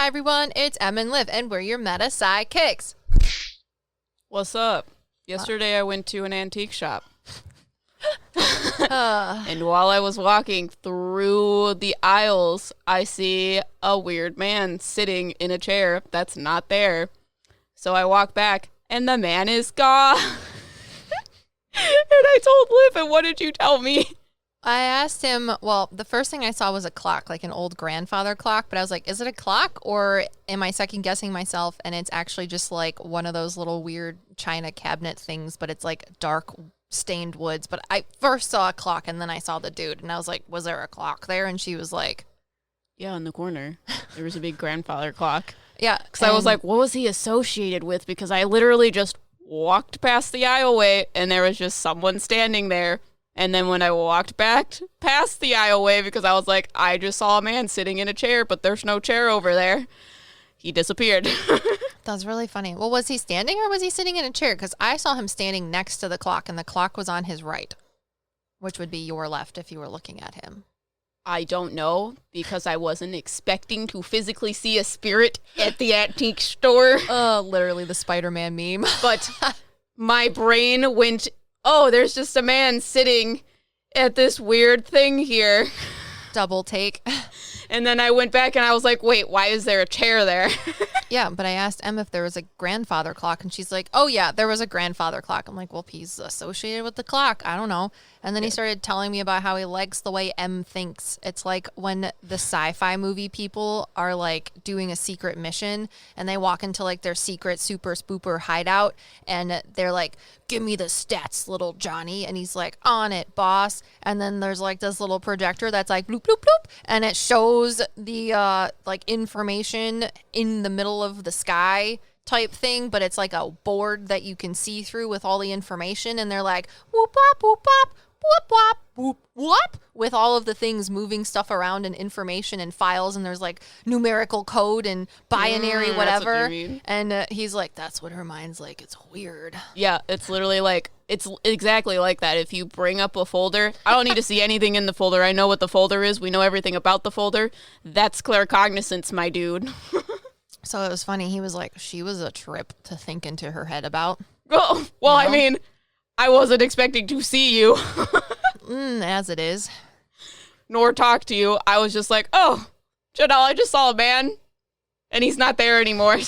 everyone, it's Em and Liv, and we're your meta PsycKicks. What's up? Yesterday I went to an antique shop. And while I was walking through the aisles, I see a weird man sitting in a chair that's not there. So I walk back, and the man is gone. And I told Liv, and what did you tell me? I asked him, well, the first thing I saw was a clock, like an old grandfather clock, but I was like, is it a clock or am I second guessing myself? And it's actually just like one of those little weird china cabinet things, but it's like dark stained woods. But I first saw a clock and then I saw the dude and I was like, was there a clock there? And she was like, yeah, in the corner. There was a big grandfather clock. Yeah. Because I was like, what was he associated with? Because I literally just walked past the aisleway and there was just someone standing there. And then when I walked back past the aisleway, because I was like, I just saw a man sitting in a chair, but there's no chair over there, he disappeared. That was really funny. Well, was he standing or was he sitting in a chair? Because I saw him standing next to the clock, and the clock was on his right, which would be your left if you were looking at him. I don't know, because I wasn't expecting to physically see a spirit at the antique store. Literally the Spider-Man meme. But my brain went, oh, there's just a man sitting at this weird thing here. Double take. And then I went back and I was like, wait, why is there a chair there? Yeah, but I asked Em if there was a grandfather clock, and she's like, oh, yeah, there was a grandfather clock. I'm like, well, he's associated with the clock. I don't know. And then he started telling me about how he likes the way Em thinks. It's like when the sci-fi movie people are, like, doing a secret mission, and they walk into, like, their secret super spooper hideout, and they're like, give me the stats, little Johnny. And he's like, on it, boss. And then there's, like, this little projector that's like, bloop, bloop, bloop, and it shows the, like, information in the middle of the sky type thing, but it's like a board that you can see through with all the information, and they're like, whoop, wop, whoop, wop, whoop, wop, whoop, whoop, with all of the things moving stuff around and information and files, and there's like numerical code and binary whatever. That's what you mean. And he's like, that's what her mind's like. It's weird. Yeah, it's literally like, it's exactly like that. If you bring up a folder, I don't need to see anything in the folder. I know what the folder is. We know everything about the folder. That's claircognizance, my dude. So it was funny. He was like, she was a trip to think into her head about. Oh, well, You know? I mean, I wasn't expecting to see you. As it is. Nor talk to you. I was just like, oh, Janelle, I just saw a man, and he's not there anymore.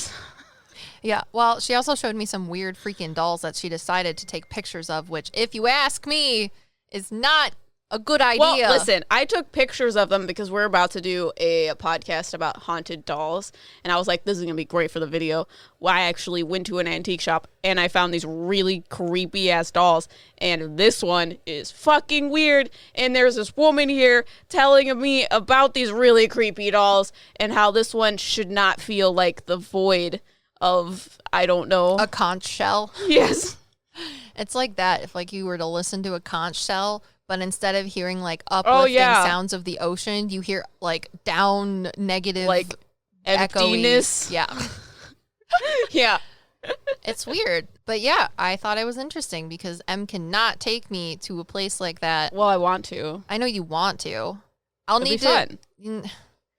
Yeah, well, she also showed me some weird freaking dolls that she decided to take pictures of, which, if you ask me, is not a good idea. Well, listen, I took pictures of them because we're about to do a podcast about haunted dolls, and I was like, this is going to be great for the video. Well, I actually went to an antique shop, and I found these really creepy-ass dolls, and this one is fucking weird, and there's this woman here telling me about these really creepy dolls, and how this one should not feel like the void of, I don't know. A conch shell. Yes. It's like that if, like, you were to listen to a conch shell, but instead of hearing, like, uplifting sounds of the ocean, you hear, like, down, negative, like, emptiness. Echoey. Yeah. Yeah. It's weird. But, yeah, I thought it was interesting because Em cannot take me to a place like that. Well, I want to. I know you want to. It'll be fun. And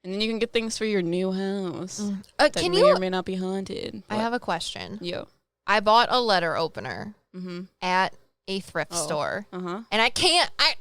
then you can get things for your new house that may or may not be haunted. I have a question. Yo. I bought a letter opener at a thrift store. And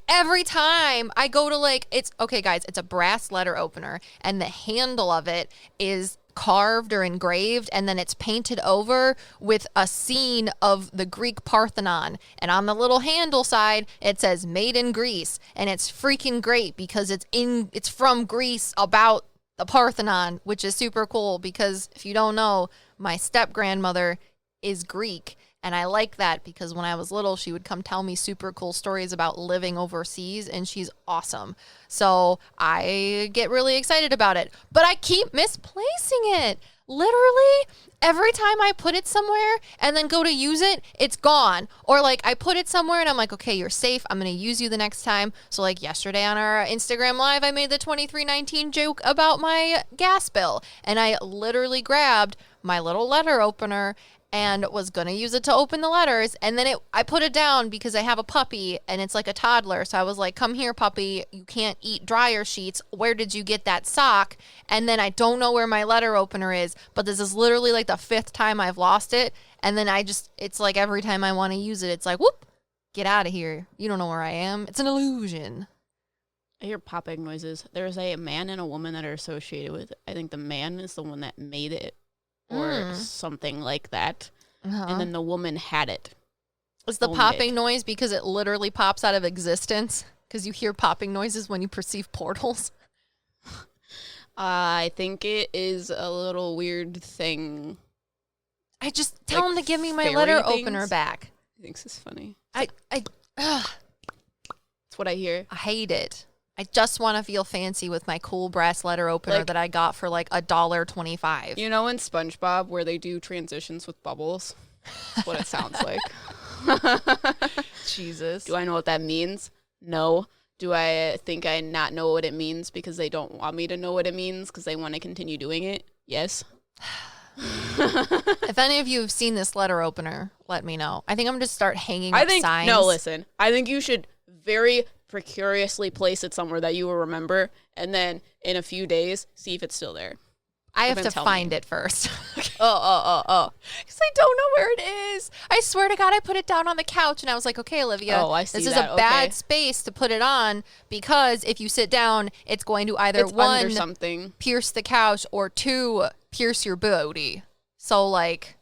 every time I go to, like, okay, guys, it's a brass letter opener, and the handle of it is carved or engraved, and then it's painted over with a scene of the Greek Parthenon, and on the little handle side it says made in Greece, and it's freaking great because it's from Greece about the Parthenon, which is super cool because if you don't know, my step grandmother is Greek. And I like that because when I was little, she would come tell me super cool stories about living overseas, and she's awesome. So I get really excited about it. But I keep misplacing it. Literally, every time I put it somewhere and then go to use it, it's gone. Or, like, I put it somewhere and I'm like, okay, you're safe. I'm going to use you the next time. So, like, yesterday on our Instagram Live, I made the 2319 joke about my gas bill. And I literally grabbed my little letter opener and was going to use it to open the letters. And then I put it down because I have a puppy and it's like a toddler. So I was like, come here, puppy. You can't eat dryer sheets. Where did you get that sock? And then I don't know where my letter opener is, but this is literally like the 5th time I've lost it. And then it's like every time I want to use it, it's like, whoop, get out of here. You don't know where I am. It's an illusion. I hear popping noises. There's a man and a woman that are associated with it. I think the man is the one that made it or something like that. And then the woman had it. Is the popping noise because it literally pops out of existence? Because you hear popping noises when you perceive portals? I think it is a little weird thing. I just tell him to give me my letter opener back. He thinks it's funny. That's what I hear. I hate it. I just want to feel fancy with my cool brass letter opener that I got for like $1.25. You know in SpongeBob where they do transitions with bubbles? That's what it sounds like. Jesus. Do I know what that means? No. Do I think I not know what it means because they don't want me to know what it means because they want to continue doing it? Yes. If any of you have seen this letter opener, let me know. I think I'm going to start hanging up signs. No, listen. I think you should very precariously place it somewhere that you will remember, and then in a few days, see if it's still there. I have to find it first. Oh. Because I don't know where it is. I swear to God, I put it down on the couch, and I was like, okay, Olivia, this is a bad space to put it on, because if you sit down, it's going to either, one, pierce the couch, or 2, pierce your booty. So, like,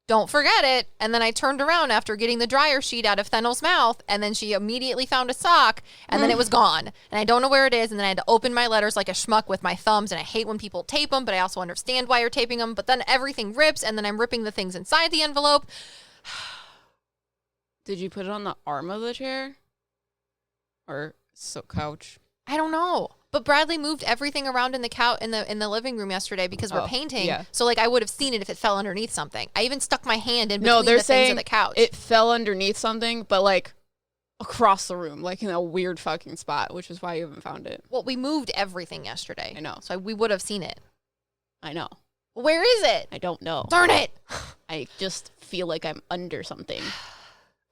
don't forget it. And then I turned around after getting the dryer sheet out of Fennel's mouth, and then she immediately found a sock, and then it was gone. And I don't know where it is, and then I had to open my letters like a schmuck with my thumbs, and I hate when people tape them, but I also understand why you're taping them. But then everything rips, and then I'm ripping the things inside the envelope. Did you put it on the arm of the chair? Or couch? I don't know. But Bradley moved everything around in the couch in the living room yesterday because we're painting. Yeah. So like I would have seen it if it fell underneath something. I even stuck my hand in between the things of the couch. It fell underneath something, but like across the room, like in a weird fucking spot, which is why you haven't found it. Well, we moved everything yesterday. I know. So we would have seen it. I know. Where is it? I don't know. Darn it. I just feel like I'm under something.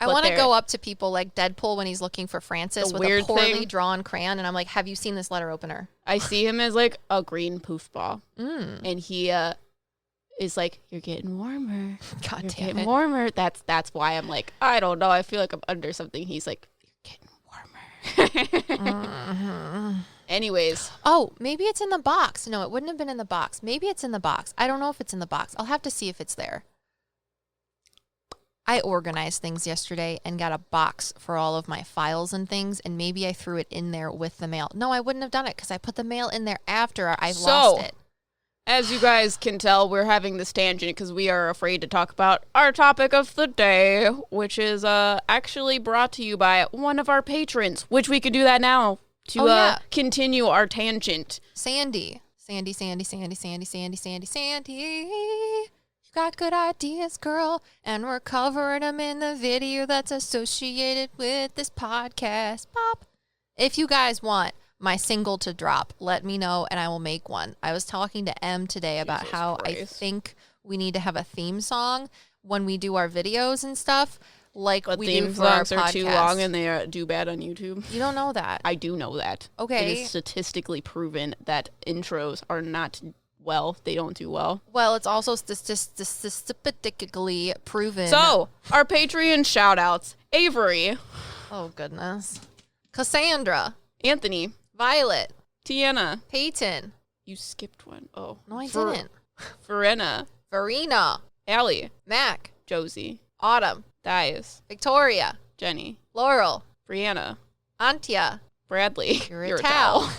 I want to go up to people like Deadpool when he's looking for Francis with a poorly drawn crayon, and I'm like, have you seen this letter opener? I see him as like a green poof ball. And he is like, you're getting warmer. God you're damn getting it. warmer. That's why I'm like, I don't know. I feel like I'm under something. He's like, you're getting warmer. Anyways. Oh, maybe it's in the box. No, it wouldn't have been in the box. Maybe it's in the box. I don't know if it's in the box. I'll have to see if it's there. I organized things yesterday and got a box for all of my files and things, and maybe I threw it in there with the mail. No, I wouldn't have done it because I put the mail in there after I lost it. As you guys can tell, we're having this tangent because we are afraid to talk about our topic of the day, which is actually brought to you by one of our patrons, which we could do that now to continue our tangent. Sandy. You got good ideas, girl, and we're covering them in the video that's associated with this podcast. Pop. If you guys want my single to drop, let me know and I will make one. I was talking to Em today about how I think we need to have a theme song when we do our videos and stuff, like we do for our podcast. Theme songs are too long and they do bad on YouTube. You don't know that. I do know that. Okay. It is statistically proven that intros are not they don't do well. Well, it's also statistically proven. So, our Patreon shout-outs. Avery. Oh, goodness. Cassandra. Anthony. Violet. Tiana. Peyton. You skipped one. Oh. No, I didn't. Verena. Allie. Mac. Josie. Autumn. Dias. Victoria. Jenny. Laurel. Brianna. Antia. Bradley. You're a towel.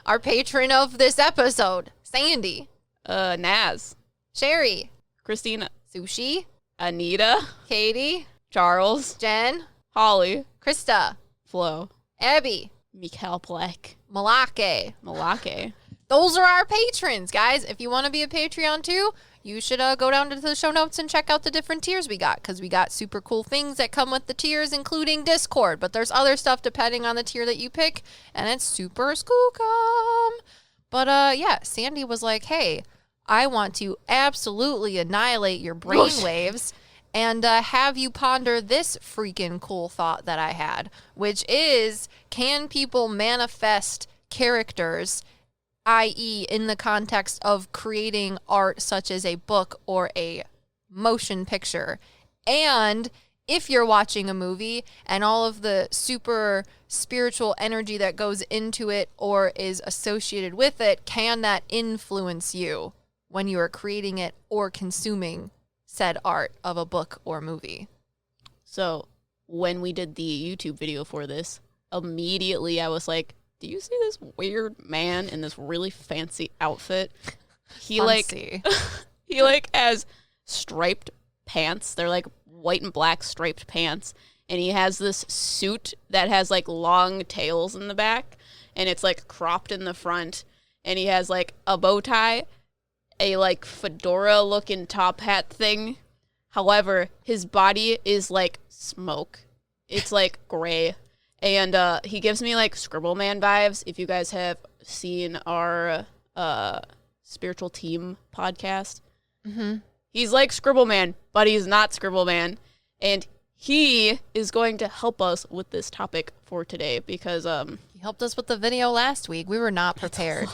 Our patron of this episode. Sandy. Naz. Sherry. Christina. Sushi. Anita. Katie. Charles. Jen. Holly. Krista. Flo. Abby. Mikhail Plek. Malake. Those are our patrons, guys. If you want to be a Patreon too, you should go down to the show notes and check out the different tiers we got, because we got super cool things that come with the tiers, including Discord. But there's other stuff depending on the tier that you pick, and it's super skookum. But, yeah, Sandy was like, hey, I want to absolutely annihilate your brainwaves and have you ponder this freaking cool thought that I had, which is, can people manifest characters, i.e. in the context of creating art such as a book or a motion picture? And if you're watching a movie and all of the super spiritual energy that goes into it or is associated with it, can that influence you when you are creating it or consuming said art of a book or movie? So when we did the YouTube video for this, immediately I was like, do you see this weird man in this really fancy outfit? He he has striped pants. They're like white and black striped pants. And he has this suit that has like long tails in the back and it's like cropped in the front. And he has like a bow tie, a like fedora looking top hat thing. However, his body is like smoke. It's like gray. And he gives me like Scribble Man vibes. If you guys have seen our Spiritual Team podcast, he's like Scribble Man, but he's not Scribble Man. And he is going to help us with this topic for today because he helped us with the video last week. We were not prepared.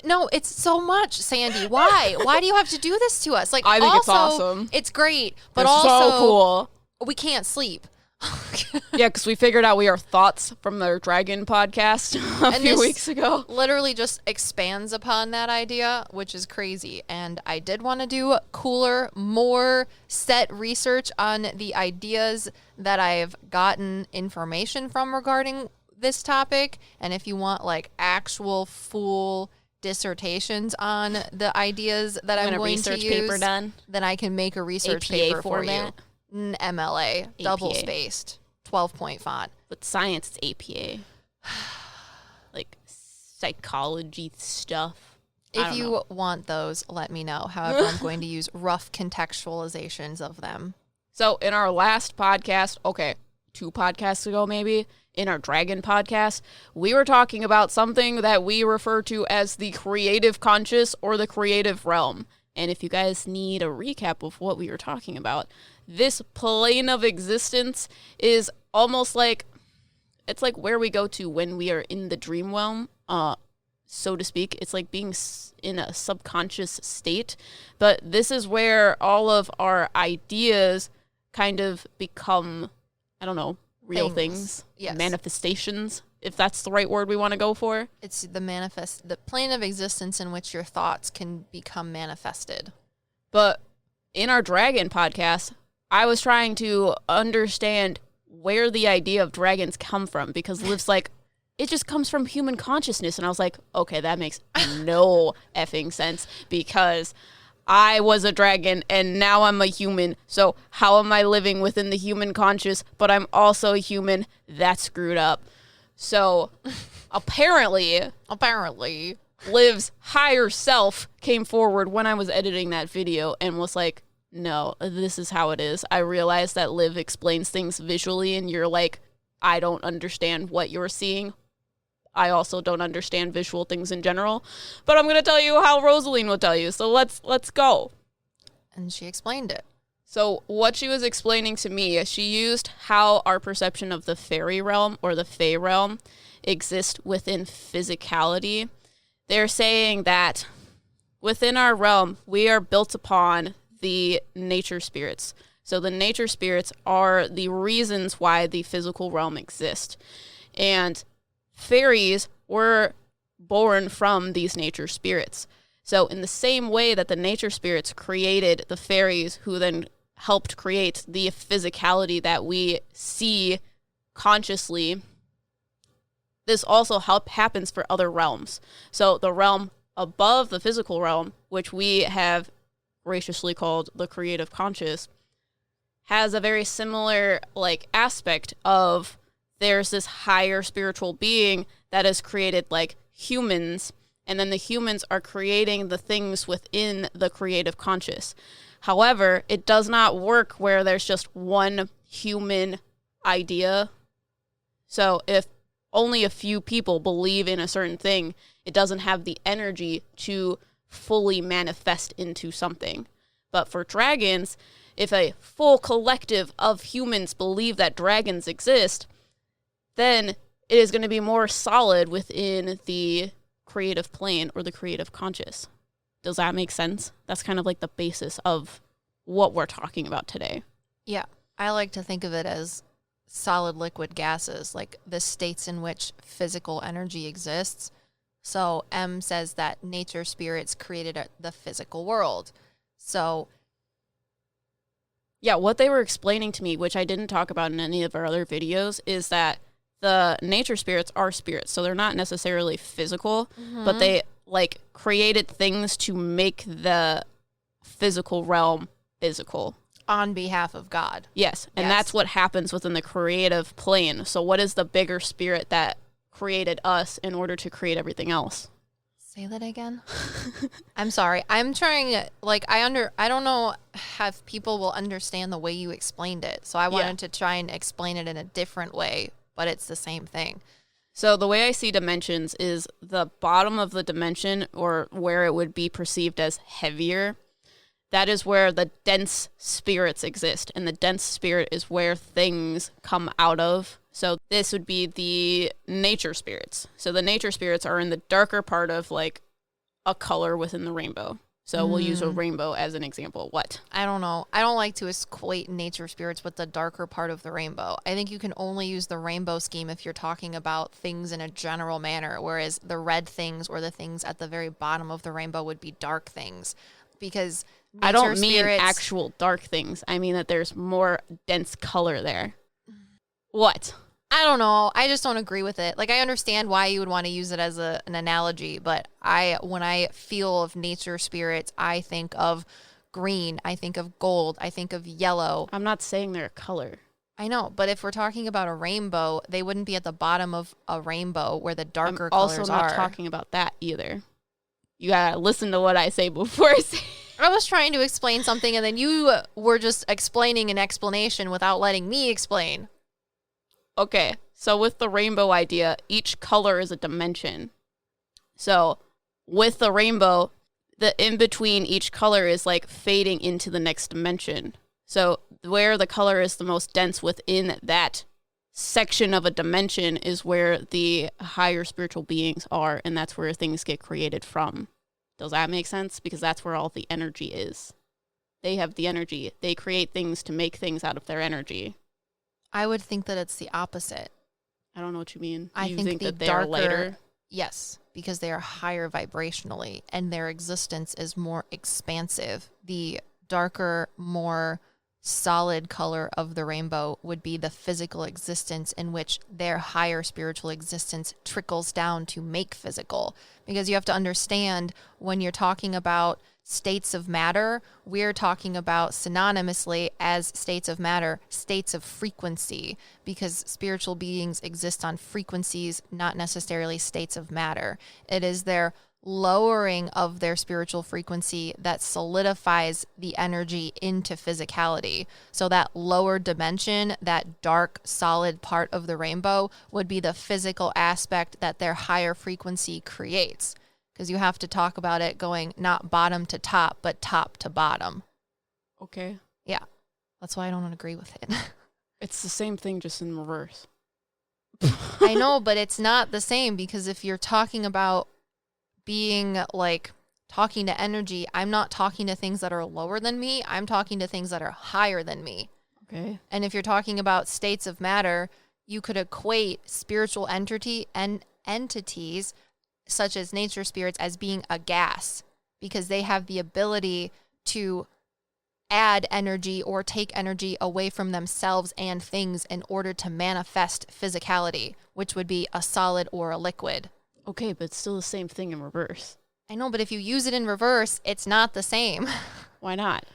No, it's so much, Sandy. Why? Why do you have to do this to us? Like, I think also, it's awesome. It's great, but it's also so cool. We can't sleep. Yeah, because we figured out we are thoughts from their dragon podcast a few weeks ago. Literally just expands upon that idea, which is crazy. And I did want to do cooler, more set research on the ideas that I've gotten information from regarding this topic. And if you want like actual full dissertations on the ideas that I'm going to use, paper done, then I can make a research APA paper format. for you. MLA, APA. double spaced, 12-point font. With science, it's APA. Like psychology stuff. If you want those, let me know. However, I'm going to use rough contextualizations of them. So in our last podcast, 2 podcasts ago maybe, in our Dragon podcast, we were talking about something that we refer to as the creative conscious or the creative realm. And if you guys need a recap of what we were talking about, this plane of existence is almost like, it's like where we go to when we are in the dream realm, so to speak. It's like being in a subconscious state. But this is where all of our ideas kind of become, I don't know, real things. Yes. Manifestations, if that's the right word we want to go for. It's the plane of existence in which your thoughts can become manifested. But in our Dragon podcast, I was trying to understand where the idea of dragons come from, because Liv's like, it just comes from human consciousness. And I was like, okay, that makes no effing sense, because I was a dragon and now I'm a human. So how am I living within the human conscious, but I'm also a human? That's screwed up. So apparently, Liv's higher self came forward when I was editing that video and was like, no, this is how it is. I realized that Liv explains things visually and you're like, I don't understand what you're seeing. I also don't understand visual things in general, but I'm going to tell you how Rosaline will tell you. So let's go. And she explained it. So what she was explaining to me, she used how our perception of the fairy realm or the fae realm exists within physicality. They're saying that within our realm, we are built upon the nature spirits. So the nature spirits are the reasons why the physical realm exists. And fairies were born from these nature spirits. So in the same way that the nature spirits created the fairies, who then helped create the physicality that we see consciously, this also happens for other realms. So the realm above the physical realm, which we have graciously called the creative conscious, has a very similar like aspect of, there's this higher spiritual being that has created like humans, and then the humans are creating the things within the creative conscious. However, it does not work where there's just one human idea. So if only a few people believe in a certain thing, it doesn't have the energy to fully manifest into something. But for dragons, if a full collective of humans believe that dragons exist, then it is going to be more solid within the creative plane or the creative conscious. Does that make sense? That's kind of like the basis of what we're talking about today. Yeah. I like to think of it as solid, liquid, gases, like the states in which physical energy exists. So M says that nature spirits created the physical world. So yeah, what they were explaining to me, which I didn't talk about in any of our other videos, is that the nature spirits are spirits. So they're not necessarily physical, but they like created things to make the physical realm physical. On behalf of God. Yes, and that's what happens within the creative plane. So what is the bigger spirit that created us in order to create everything else? Say that again. I'm sorry. I'm trying, like, I don't know if people will understand the way you explained it. So I wanted to try and explain it in a different way, but it's the same thing. So the way I see dimensions is the bottom of the dimension, or where it would be perceived as heavier. That is where the dense spirits exist, and the dense spirit is where things come out of. So this would be the nature spirits. So the nature spirits are in the darker part of like a color within the rainbow. So we'll use a rainbow as an example. What? I don't know. I don't like to equate nature spirits with the darker part of the rainbow. I think you can only use the rainbow scheme if you're talking about things in a general manner, whereas the red things or the things at the very bottom of the rainbow would be dark things. Because I don't mean actual dark things. I mean that there's more dense color there. What? I don't know. I just don't agree with it. Like, I understand why you would want to use it as an analogy, but when I feel of nature spirits, I think of green, I think of gold, I think of yellow. I'm not saying they're a color. I know, but if we're talking about a rainbow, they wouldn't be at the bottom of a rainbow where the darker colors are. I'm also not talking about that either. You gotta listen to what I say before I say. I was trying to explain something, and then you were just explaining an explanation without letting me explain. Okay, so with the rainbow idea, each color is a dimension. So with the rainbow, the in-between each color is like fading into the next dimension. So where the color is the most dense within that section of a dimension is where the higher spiritual beings are, and that's where things get created from. Does that make sense? Because that's where all the energy is. They have the energy. They create things to make things out of their energy. I would think that it's the opposite. I don't know what you mean. I think that they are lighter. Yes, because they are higher vibrationally, and their existence is more expansive. The darker, more solid color of the rainbow would be the physical existence in which their higher spiritual existence trickles down to make physical. Because you have to understand, when you're talking about states of matter, we're talking about synonymously as states of matter, states of frequency, because spiritual beings exist on frequencies, not necessarily states of matter. It is their lowering of their spiritual frequency that solidifies the energy into physicality. So that lower dimension, that dark, solid part of the rainbow, would be the physical aspect that their higher frequency creates. Because you have to talk about it going not bottom to top, but top to bottom. Okay. Yeah. That's why I don't agree with it. It's the same thing, just in reverse. I know, but it's not the same, because if you're talking about being like talking to energy, I'm not talking to things that are lower than me. I'm talking to things that are higher than me. Okay. And if you're talking about states of matter, you could equate spiritual entity and entities such as nature spirits as being a gas, because they have the ability to add energy or take energy away from themselves and things in order to manifest physicality, which would be a solid or a liquid. Okay, but it's still the same thing in reverse. I know, but if you use it in reverse, it's not the same. Why not?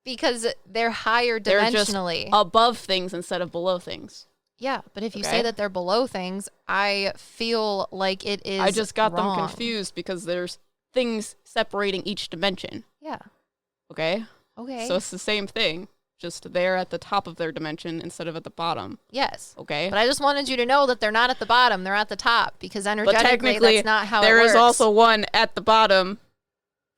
Because they're higher dimensionally. They're just above things instead of below things. Yeah, but if you say that they're below things, I feel like it is I just got wrong. them confused because there's things separating each dimension. Yeah. Okay? Okay. So it's the same thing, just they're at the top of their dimension instead of at the bottom. Yes. Okay? But I just wanted you to know that they're not at the bottom, they're at the top, because energetically that's not how it works. There is also one at the bottom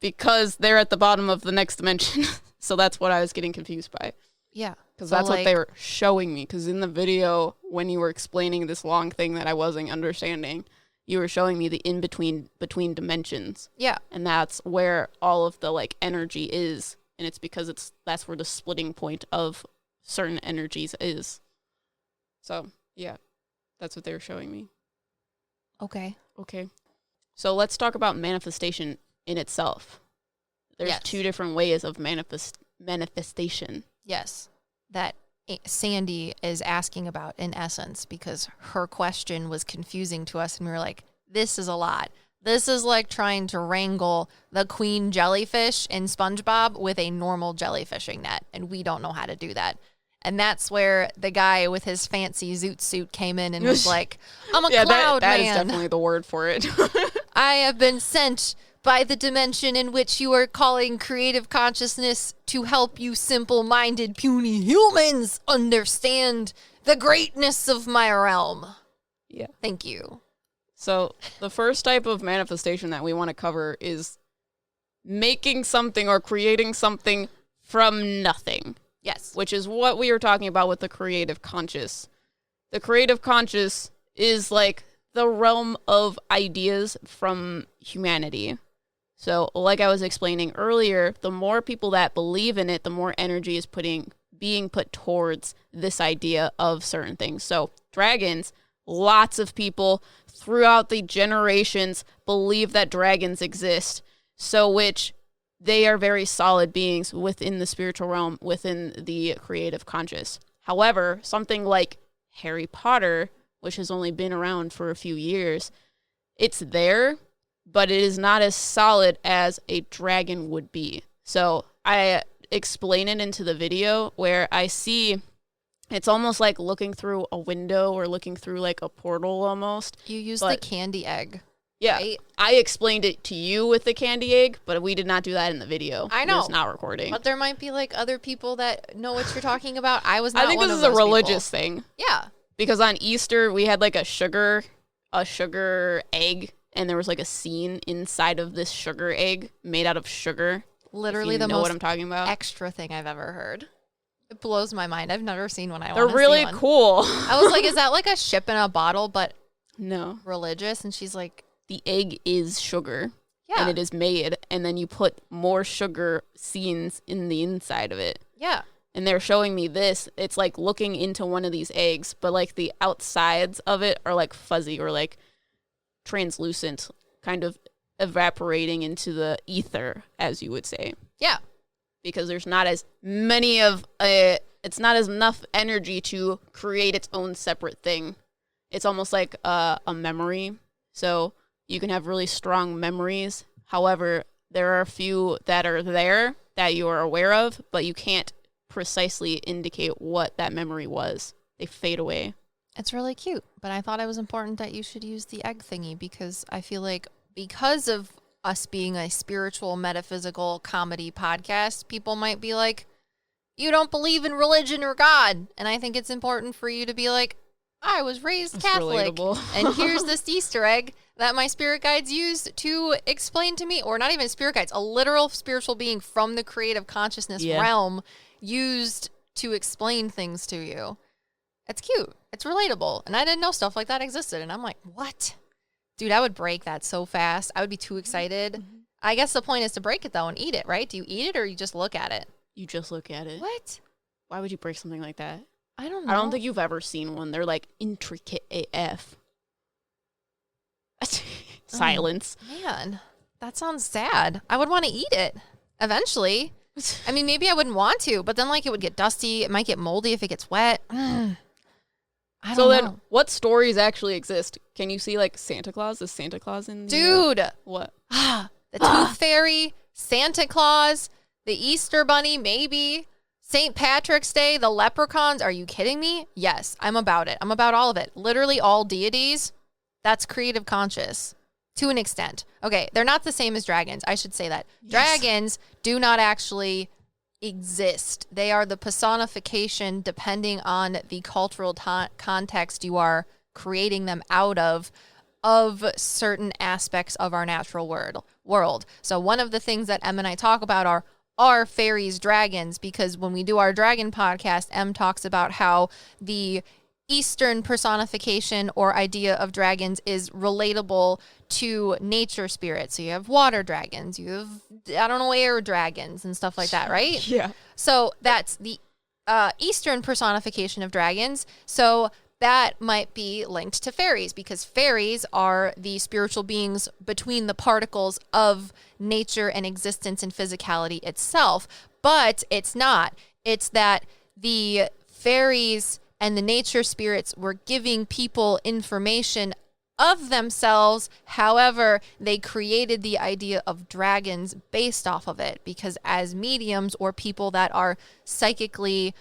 because they're at the bottom of the next dimension. So that's what I was getting confused by. Yeah. Because So, that's what like, they were showing me. Because in the video, when you were explaining this long thing that I wasn't understanding, you were showing me the in-between dimensions. Yeah. And that's where all of the, like, energy is. And it's because that's where the splitting point of certain energies is. So, yeah, that's what they were showing me. Okay. Okay. So let's talk about manifestation in itself. There's 2 different ways of manifestation. Yes. That Sandy is asking about in essence, because her question was confusing to us and we were like, this is a lot. This is like trying to wrangle the queen jellyfish in SpongeBob with a normal jellyfishing net, and we don't know how to do that. And that's where the guy with his fancy zoot suit came in and was like, I'm a cloud that man. That is definitely the word for it. I have been sent by the dimension in which you are calling creative consciousness to help you simple-minded, puny humans understand the greatness of my realm. Yeah. Thank you. So the first type of manifestation that we want to cover is making something or creating something from nothing. Yes. Which is what we were talking about with the creative conscious. The creative conscious is like the realm of ideas from humanity. So like I was explaining earlier, the more people that believe in it, the more energy is being put towards this idea of certain things. So dragons, lots of people throughout the generations believe that dragons exist. So which they are very solid beings within the spiritual realm, within the creative conscious. However, something like Harry Potter, which has only been around for a few years, it's there, but it is not as solid as a dragon would be. So I explain it into the video where I see it's almost like looking through a window or looking through like a portal almost. You use the candy egg. Yeah, right? I explained it to you with the candy egg, but we did not do that in the video. I know. It was not recording. But there might be like other people that know what you're talking about. I was not I think one this of is a those religious people. thing. Yeah. Because on Easter, we had like a sugar egg, and there was like a scene inside of this sugar egg made out of sugar. Literally the know most what I'm talking about. extra thing I've ever heard. It blows my mind. I've never seen one. They're really cool. I was like, is that like a ship in a bottle, but no, religious? And she's like, the egg is sugar. yeah. And it is made, and then you put more sugar scenes in the inside of it. Yeah. And they're showing me this. It's like looking into one of these eggs, but like the outsides of it are like fuzzy or like translucent, kind of evaporating into the ether, as you would say. Yeah. Because there's not as many of it's not as enough energy to create its own separate thing. It's almost like a memory. So you can have really strong memories. However, there are a few that are there that you are aware of, but you can't precisely indicate what that memory was. They fade away. It's really cute, but I thought it was important that you should use the egg thingy because I feel like because of us being a spiritual, metaphysical comedy podcast, people might be like, you don't believe in religion or God. And I think it's important for you to be like, I was raised Catholic. And here's this Easter egg that my spirit guides used to explain to me, or not even spirit guides, a literal spiritual being from the creative consciousness realm used to explain things to you. It's cute. It's relatable. And I didn't know stuff like that existed. And I'm like, what? Dude, I would break that so fast. I would be too excited. Mm-hmm. I guess the point is to break it, though, and eat it, right? Do you eat it or you just look at it? You just look at it. What? Why would you break something like that? I don't know. I don't think you've ever seen one. They're like intricate AF. Silence. Oh, man, that sounds sad. I would want to eat it eventually. I mean, maybe I wouldn't want to, but then like it would get dusty. It might get moldy if it gets wet. I don't know. Then what stories actually exist? Can you see like Santa Claus? Is Santa Claus in Dude. What? The Tooth Fairy, Santa Claus, the Easter Bunny, maybe. St. Patrick's Day, the leprechauns. Are you kidding me? Yes, I'm about it. I'm about all of it. Literally all deities. That's creative conscious to an extent. Okay, they're not the same as dragons. I should say that. Yes. Dragons do not actually exist. They are the personification, depending on the cultural context you are creating them out of of certain aspects of our natural world. So one of the things that Em and I talk about are fairies, dragons, because when we do our dragon podcast, Em talks about how the Eastern personification or idea of dragons is relatable to nature spirits. So you have water dragons, you have, I don't know, air dragons and stuff like that, right? Yeah. So that's the Eastern personification of dragons. So that might be linked to fairies, because fairies are the spiritual beings between the particles of nature and existence and physicality itself. But it's not. It's that the fairies and the nature spirits were giving people information of themselves. However, they created the idea of dragons based off of it, because as mediums or people that are psychically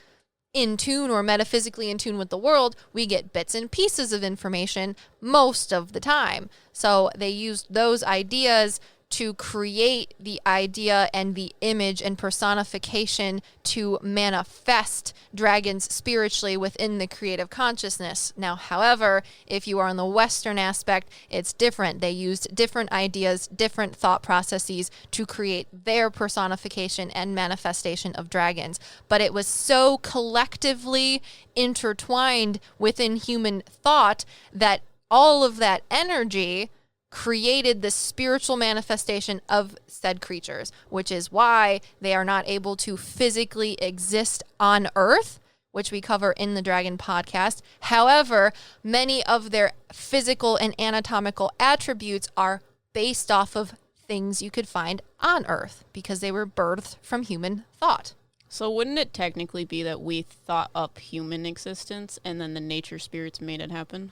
in tune or metaphysically in tune with the world, we get bits and pieces of information most of the time. So they used those ideas to create the idea and the image and personification to manifest dragons spiritually within the creative consciousness. Now, however, if you are in the Western aspect, it's different. They used different ideas, different thought processes to create their personification and manifestation of dragons. But it was so collectively intertwined within human thought that all of that energy created the spiritual manifestation of said creatures, which is why they are not able to physically exist on Earth, which we cover in the Dragon podcast. However, many of their physical and anatomical attributes are based off of things you could find on Earth, because they were birthed from human thought. So wouldn't it technically be that we thought up human existence and then the nature spirits made it happen?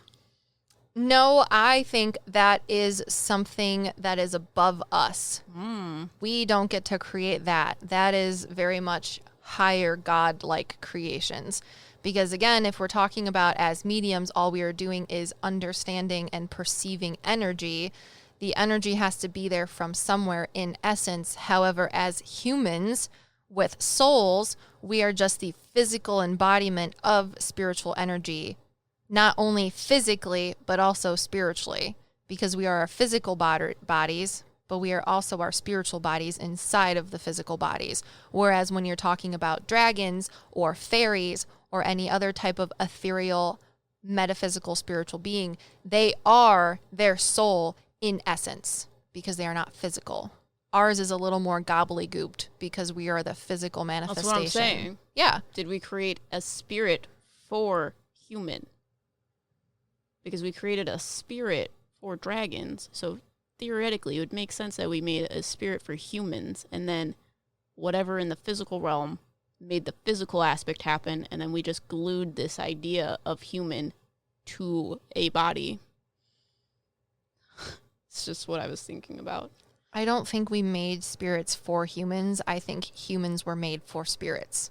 No, I think that is something that is above us. We don't get to create that. That is very much higher God-like creations. Because again, if we're talking about as mediums, all we are doing is understanding and perceiving energy. The energy has to be there from somewhere in essence. However, as humans with souls, we are just the physical embodiment of spiritual energy. Not only physically, but also spiritually, because we are our physical bodies, but we are also our spiritual bodies inside of the physical bodies. Whereas when you're talking about dragons or fairies or any other type of ethereal, metaphysical, spiritual being, they are their soul in essence, because they are not physical. Ours is a little more gobbledygooked because we are the physical manifestation. That's what I'm saying. Yeah. Did we create a spirit for human? Because we created a spirit for dragons, so theoretically it would make sense that we made a spirit for humans, and then whatever in the physical realm made the physical aspect happen, and then we just glued this idea of human to a body. It's just what I was thinking about. I don't think we made spirits for humans. I think humans were made for spirits.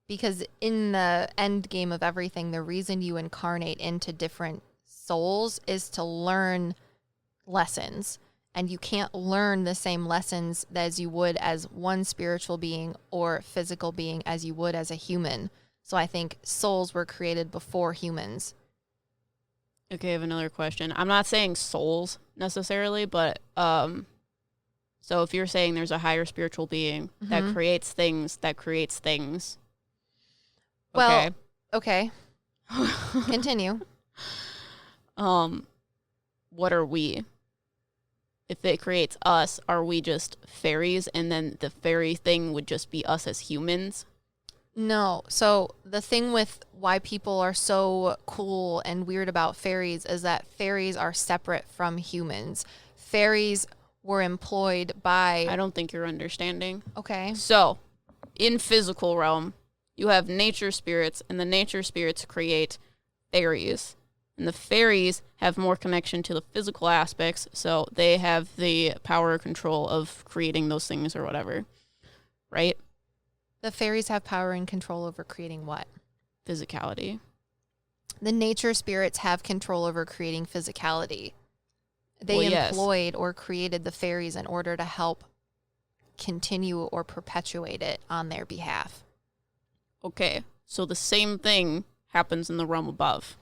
Because in the end game of everything, the reason you incarnate into different souls is to learn lessons. And you can't learn the same lessons as you would as one spiritual being or physical being as you would as a human. So I think souls were created before humans. Okay, I have another question. I'm not saying souls necessarily, but so if you're saying there's a higher spiritual being that creates things, Well, okay. Continue. What are we? If it creates us, are we just fairies, and then the fairy thing would just be us as humans? No. So the thing with why people are so cool and weird about fairies is that fairies are separate from humans. Fairies were employed by... I don't think you're understanding. Okay. So, in physical realm, you have nature spirits, and the nature spirits create fairies. And the fairies have more connection to the physical aspects, so they have the power or control of creating those things or whatever. Right? The fairies have power and control over creating what? Physicality. The nature spirits have control over creating physicality. They employed or created the fairies in order to help continue or perpetuate it on their behalf. Okay, so the same thing happens in the realm above.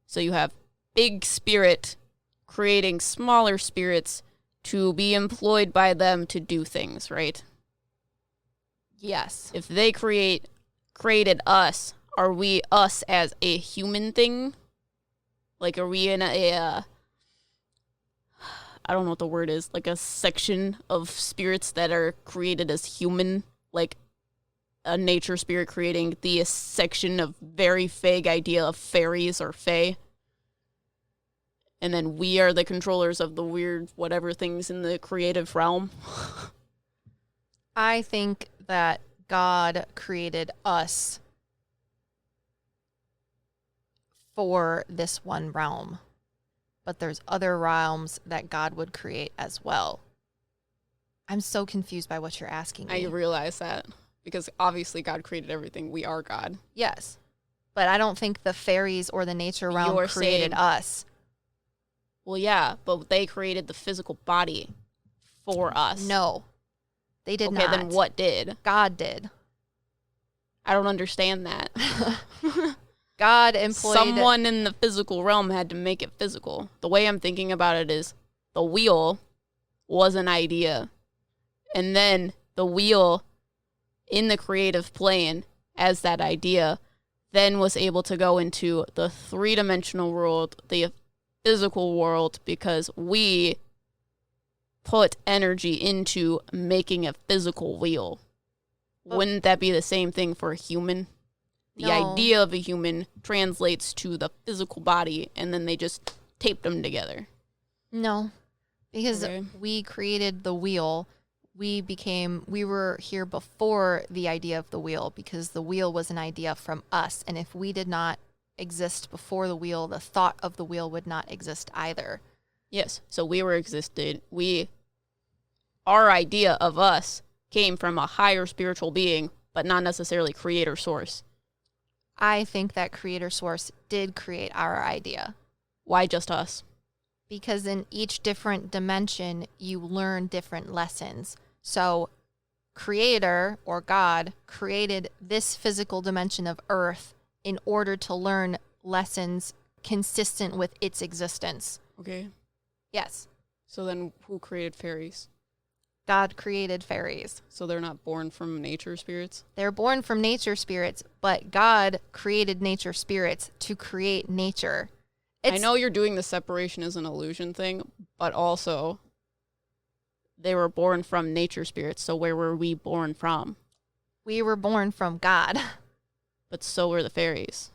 So you have big spirit creating smaller spirits to be employed by them to do things, right? Yes. If they created us, are we us as a human thing? Like, are we in I don't know what the word is, like a section of spirits that are created as human, like a nature spirit creating the section of very vague idea of fairies or fae? And then we are the controllers of the weird whatever things in the creative realm? I think that God created us for this one realm, but there's other realms that God would create as well. I'm so confused by what you're asking me. I realize that, because obviously God created everything. We are God. Yes, but I don't think the fairies or the nature realm You're created saying, us. Well, yeah, but they created the physical body for us. No, they did not. Okay, then what did? God did. I don't understand that. God employed... Someone in the physical realm had to make it physical. The way I'm thinking about it is the wheel was an idea. And then the wheel in the creative plane as that idea then was able to go into the three-dimensional world, the physical world, because we put energy into making a physical wheel. Wouldn't that be the same thing for a human? The idea of a human translates to the physical body, and then they just taped them together. No, because we created the wheel. We were here before the idea of the wheel, because the wheel was an idea from us. And if we did not exist before the wheel, the thought of the wheel would not exist either. Yes, so we were existed. Our idea of us came from a higher spiritual being, but not necessarily creator source. I think that creator source did create our idea. Why just us? Because in each different dimension, you learn different lessons. So creator or God created this physical dimension of Earth in order to learn lessons consistent with its existence. Okay. Yes. So then who created fairies? God created fairies. So they're not born from nature spirits? They're born from nature spirits, but God created nature spirits to create nature. I know you're doing the separation as an illusion thing, but also they were born from nature spirits, so where were we born from? We were born from God. But so were the fairies.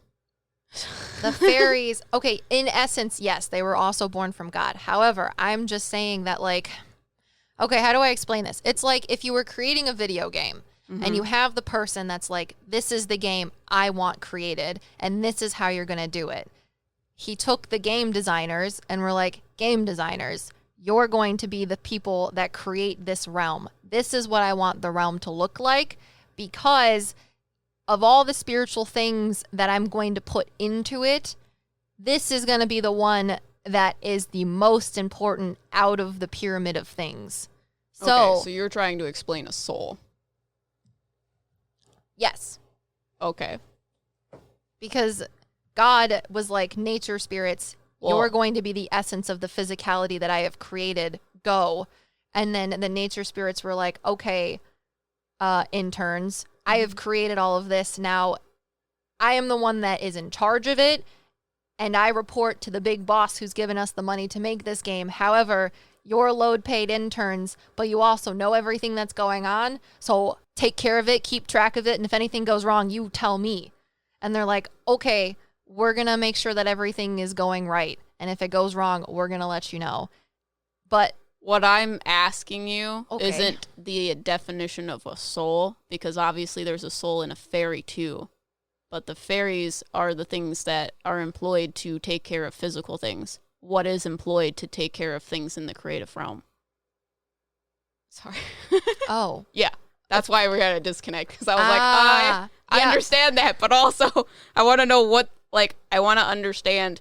The fairies, okay, in essence, yes, they were also born from God. However, I'm just saying that, like, okay, how do I explain this? It's like if you were creating a video game and you have the person that's like, this is the game I want created, and this is how you're going to do it. He took the game designers and were like, game designers, you're going to be the people that create this realm. This is what I want the realm to look like, because of all the spiritual things that I'm going to put into it, this is going to be the one that is the most important out of the pyramid of things. So you're trying to explain a soul. Yes. Okay. Because God was like, nature spirits, you're going to be the essence of the physicality that I have created. Go. And then the nature spirits were like, okay, interns, I have created all of this. Now I am the one that is in charge of it, and I report to the big boss who's given us the money to make this game. However, you're load paid interns, but you also know everything that's going on. So take care of it, keep track of it. And if anything goes wrong, you tell me. And they're like, okay, we're going to make sure that everything is going right. And if it goes wrong, we're going to let you know. But what I'm asking you isn't the definition of a soul, because obviously there's a soul in a fairy too. But the fairies are the things that are employed to take care of physical things. What is employed to take care of things in the creative realm? Sorry. Oh. Yeah. That's why we had a disconnect, because I was I understand that, but also I want to know I want to understand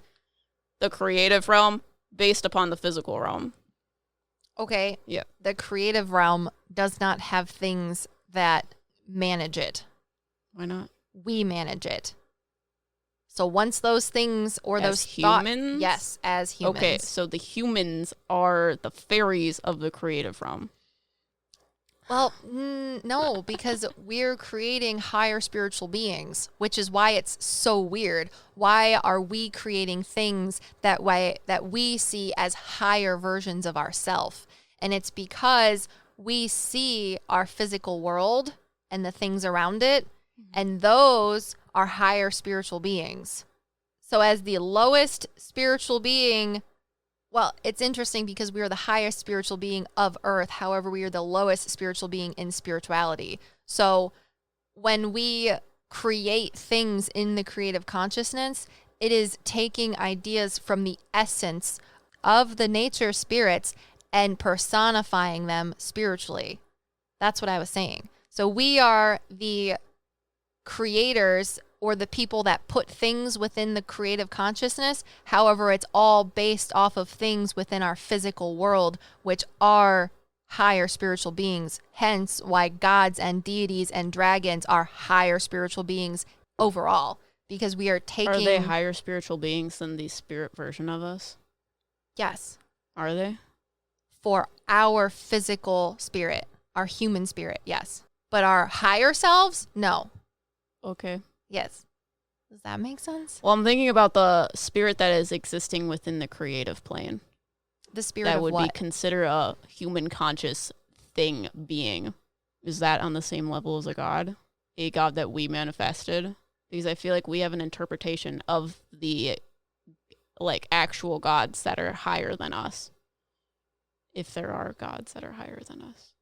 the creative realm based upon the physical realm. Okay. Yeah. The creative realm does not have things that manage it. Why not? We manage it. So once those things or as those humans? yes, as humans. Okay, so the humans are the fairies of the creative realm. Well, no, because we're creating higher spiritual beings, which is why it's so weird. Why are we creating things that we see as higher versions of ourselves? And it's because we see our physical world and the things around it, and those are higher spiritual beings. So as the lowest spiritual being, well, it's interesting because we are the highest spiritual being of Earth. However, we are the lowest spiritual being in spirituality. So when we create things in the creative consciousness, it is taking ideas from the essence of the nature spirits and personifying them spiritually. That's what I was saying. So we are the creators or the people that put things within the creative consciousness. However, it's all based off of things within our physical world, which are higher spiritual beings. Hence why gods and deities and dragons are higher spiritual beings overall, because we are taking... Are they higher spiritual beings than the spirit version of us? Yes. Are they? For our physical spirit, our human spirit, yes. But our higher selves, no. Okay. Yes. Does that make sense? Well, I'm thinking about the spirit that is existing within the creative plane. The spirit that of would what? be considered a human conscious thing being. Is that on the same level as a god that we manifested? Because I feel like we have an interpretation of the actual gods that are higher than us. If there are gods that are higher than us,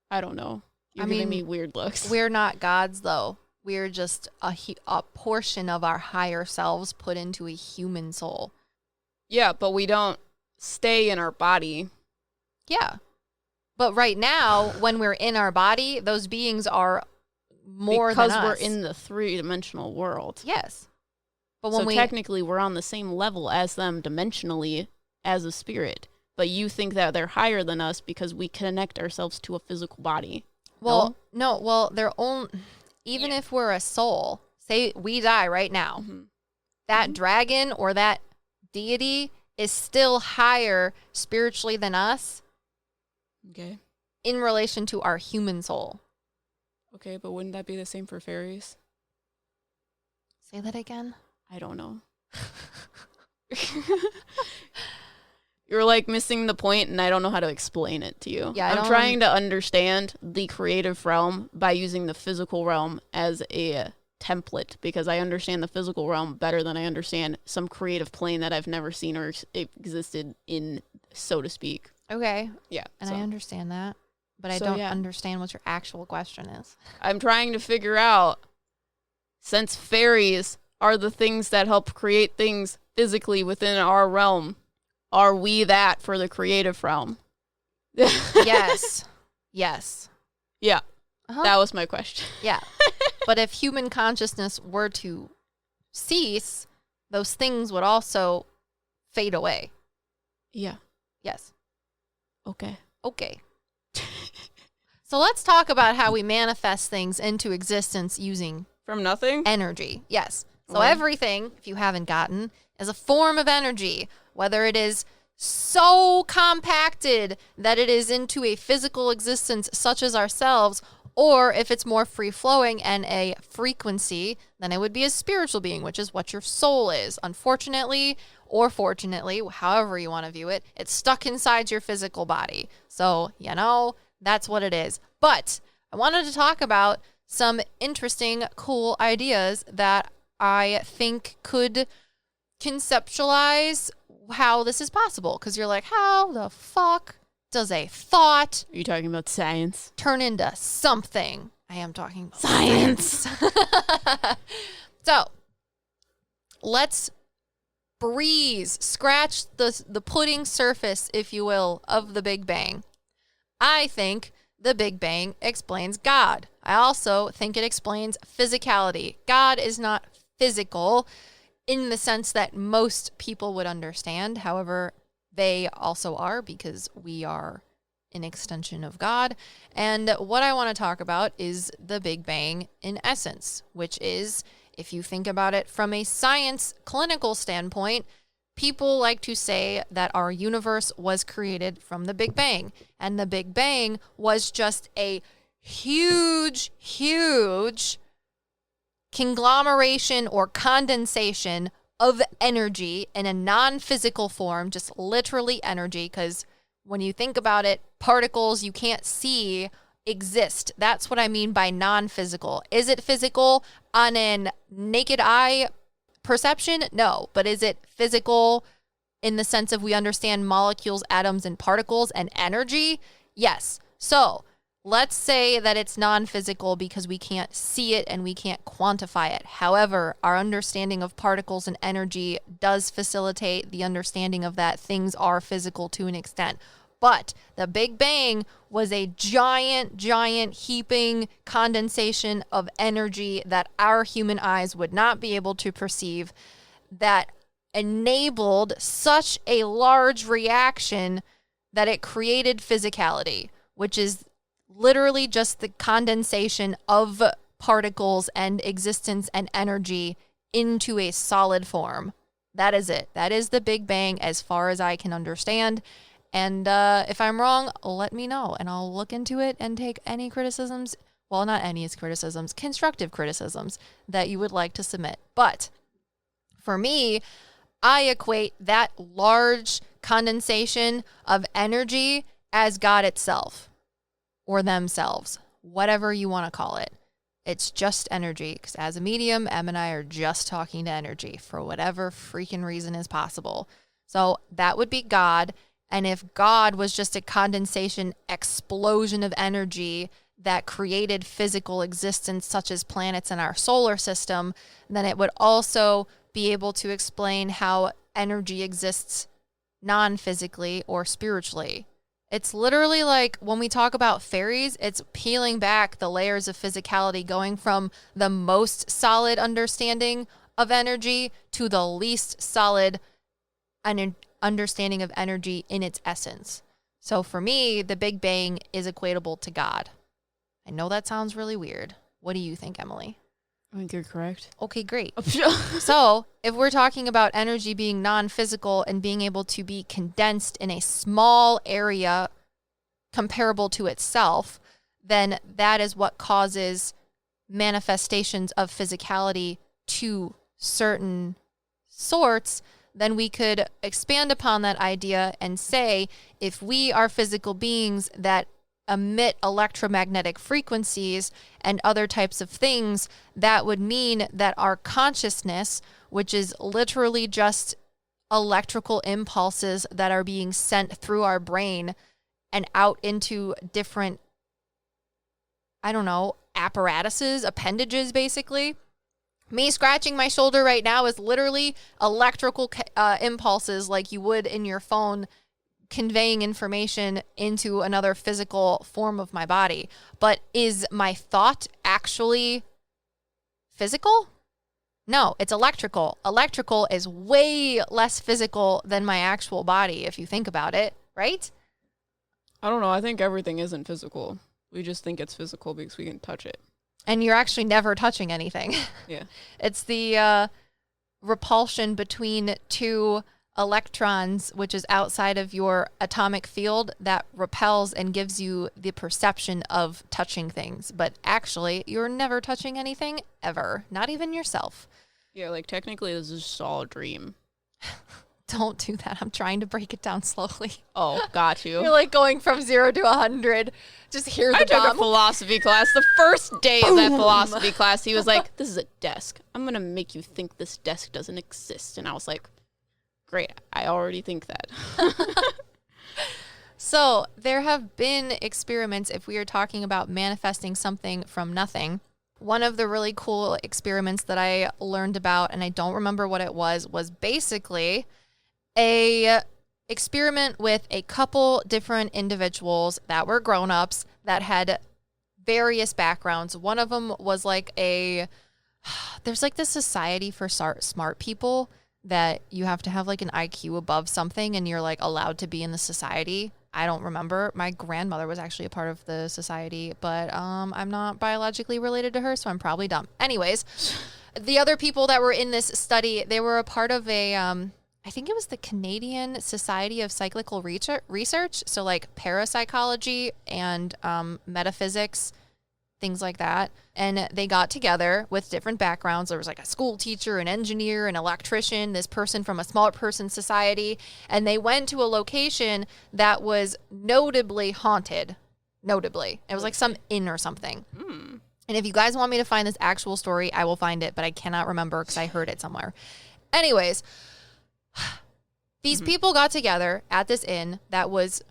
I don't know. You're giving me weird looks. We're not gods, though. We're just a portion of our higher selves put into a human soul. Yeah, but we don't stay in our body. Yeah. But right now, when we're in our body, those beings are more than us. Because we're in the three-dimensional world. Yes. But when technically, we're on the same level as them dimensionally as a spirit. But you think that they're higher than us because we connect ourselves to a physical body. Well, no. Well, they're only... Even if we're a soul, say we die right now, that dragon or that deity is still higher spiritually than us. Okay. In relation to our human soul. Okay, but wouldn't that be the same for fairies? Say that again? I don't know. You're missing the point, and I don't know how to explain it to you. Yeah, I'm trying to understand the creative realm by using the physical realm as a template, because I understand the physical realm better than I understand some creative plane that I've never seen or existed in, so to speak. Okay. Yeah. And I understand that, but I don't understand what your actual question is. I'm trying to figure out, since fairies are the things that help create things physically within our realm, are we that for the creative realm? Yes. Yes. Yeah. That was my question. Yeah. But if human consciousness were to cease, those things would also fade away. Yeah. Yes. Okay. So let's talk about how we manifest things into existence using... From nothing? Energy. Yes. So everything, if you haven't gotten, is a form of energy. Whether it is so compacted that it is into a physical existence such as ourselves, or if it's more free-flowing and a frequency, then it would be a spiritual being, which is what your soul is. Unfortunately, or fortunately, however you want to view it, it's stuck inside your physical body. So, that's what it is. But I wanted to talk about some interesting, cool ideas that I think could conceptualize how this is possible. Because you're like, how the fuck does a thought... Are you talking about science? ...turn into something? I am talking about science. So, let's scratch the pudding surface, if you will, of the Big Bang. I think the Big Bang explains God. I also think it explains physicality. God is not physical in the sense that most people would understand. However, they also are, because we are an extension of God. And what I want to talk about is the Big Bang in essence, which is if you think about it from a science clinical standpoint, people like to say that our universe was created from the Big Bang. And the Big Bang was just a huge, huge conglomeration or condensation of energy in a non-physical form, just literally energy, because when you think about it, particles you can't see exist. That's what I mean by non-physical. Is it physical on a naked eye perception? No. But is it physical in the sense of we understand molecules, atoms, and particles and energy? Yes. So let's say that it's non-physical because we can't see it and we can't quantify it. However, our understanding of particles and energy does facilitate the understanding of that things are physical to an extent. But the Big Bang was a giant, giant heaping condensation of energy that our human eyes would not be able to perceive, that enabled such a large reaction that it created physicality, which is literally just the condensation of particles and existence and energy into a solid form. That is it. That is the Big Bang as far as I can understand. And if I'm wrong, let me know, and I'll look into it and take any criticisms, well, not any criticisms, constructive criticisms that you would like to submit. But for me, I equate that large condensation of energy as God itself, or themselves, whatever you want to call it. It's just energy, because as a medium, Em and I are just talking to energy for whatever freaking reason is possible. So that would be God. And if God was just a condensation explosion of energy that created physical existence, such as planets in our solar system, then it would also be able to explain how energy exists non-physically or spiritually. It's literally like when we talk about fairies, it's peeling back the layers of physicality, going from the most solid understanding of energy to the least solid understanding of energy in its essence. So for me, the Big Bang is equatable to God. I know that sounds really weird. What do you think, Emily? I think you're correct. Okay, great. So if we're talking about energy being non-physical and being able to be condensed in a small area comparable to itself, then that is what causes manifestations of physicality to certain sorts. Then we could expand upon that idea and say, if we are physical beings that emit electromagnetic frequencies and other types of things, that would mean that our consciousness, which is literally just electrical impulses that are being sent through our brain and out into different, apparatuses, appendages, basically. Me scratching my shoulder right now is literally electrical impulses like you would in your phone, conveying information into another physical form of my body. But is my thought actually physical? No, it's electrical. Electrical is way less physical than my actual body, if you think about it, right? I don't know. I think everything isn't physical. We just think it's physical because we can touch it. And you're actually never touching anything. Yeah. It's the repulsion between two electrons, which is outside of your atomic field, that repels and gives you the perception of touching things. But actually, you're never touching anything ever, not even yourself. Yeah, like technically this is just all a dream. Don't do that. I'm trying to break it down slowly. Oh, got you. You're like going from 0 to 100. Just hear the I took bomb. a philosophy class. The first day of that philosophy class, he was like, this is a desk. I'm going to make you think this desk doesn't exist. And I was like, great. I already think that. So there have been experiments, if we are talking about manifesting something from nothing. One of the really cool experiments that I learned about, and I don't remember what it was basically a experiment with a couple different individuals that were grown-ups that had various backgrounds. One of them was like there's like this society for smart people that you have to have like an IQ above something and you're like allowed to be in the society. I don't remember. My grandmother was actually a part of the society, but I'm not biologically related to her, so I'm probably dumb. Anyways, the other people that were in this study, they were a part of a, I think it was the Canadian Society of Cyclical Research. So like parapsychology and metaphysics, things like that. And they got together with different backgrounds. There was like a school teacher, an engineer, an electrician, this person from a small person society. And they went to a location that was notably haunted. Notably. It was like some inn or something. And if you guys want me to find this actual story, I will find it, but I cannot remember because I heard it somewhere. Anyways, these people got together at this inn that was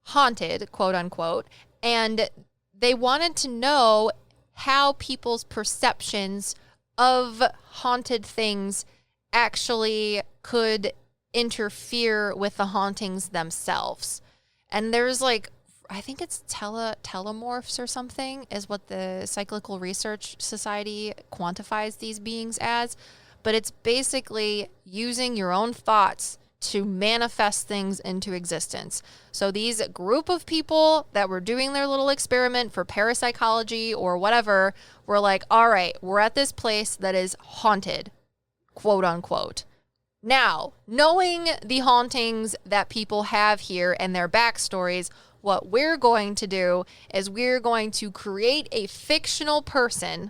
haunted, quote unquote, and they wanted to know how people's perceptions of haunted things actually could interfere with the hauntings themselves. And there's like, I think it's telemorphs or something is what the Cyclical Research Society quantifies these beings as. But it's basically using your own thoughts to manifest things into existence. So these group of people that were doing their little experiment for parapsychology or whatever were like, all right, we're at this place that is haunted, quote unquote. Now, knowing the hauntings that people have here and their backstories, what we're going to do is we're going to create a fictional person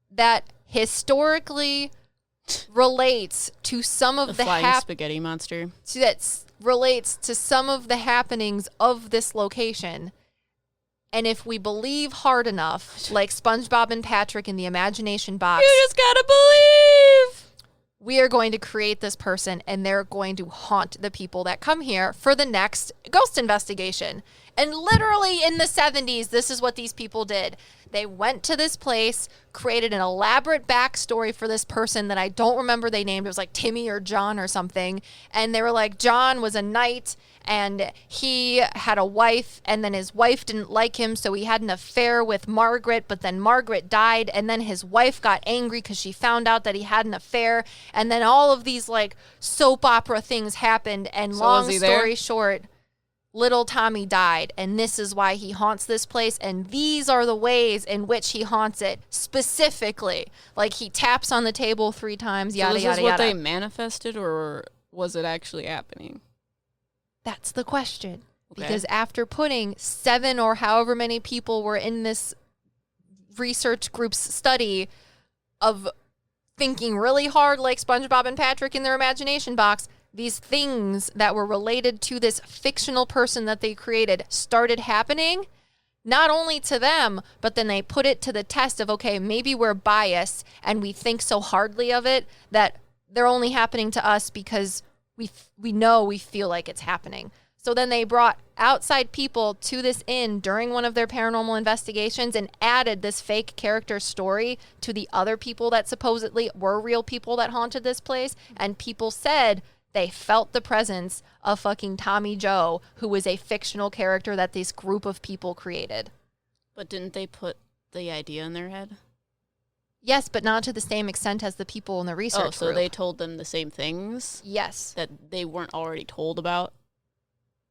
that historically relates to some of the flying spaghetti monster. That relates to some of the happenings of this location. And if we believe hard enough, like SpongeBob and Patrick in the imagination box, you just gotta believe. We are going to create this person and they're going to haunt the people that come here for the next ghost investigation. And literally in the 70s, this is what these people did. They went to this place, created an elaborate backstory for this person that I don't remember they named. It was like Timmy or John or something. And they were like, John was a knight and he had a wife, and then his wife didn't like him, so he had an affair with Margaret, but then Margaret died, and then his wife got angry because she found out that he had an affair, and then all of these like soap opera things happened, and so long story short, little Tommy died, and this is why he haunts this place, and these are the ways in which he haunts it specifically. Like he taps on the table 3 times, yada, yada, yada. So this is what they manifested, or was it actually happening? That's the question. Okay. Because after putting 7 or however many people were in this research group's study of thinking really hard like SpongeBob and Patrick in their imagination box, these things that were related to this fictional person that they created started happening, not only to them, but then they put it to the test of, okay, maybe we're biased and we think so hardly of it that they're only happening to us because we know we feel like it's happening. So then they brought outside people to this inn during one of their paranormal investigations and added this fake character story to the other people that supposedly were real people that haunted this place. And people said they felt the presence of fucking Tommy Joe, who was a fictional character that this group of people created. But didn't they put the idea in their head? Yes, but not to the same extent as the people in the research group. Oh, so they told them the same things? Yes. That they weren't already told about?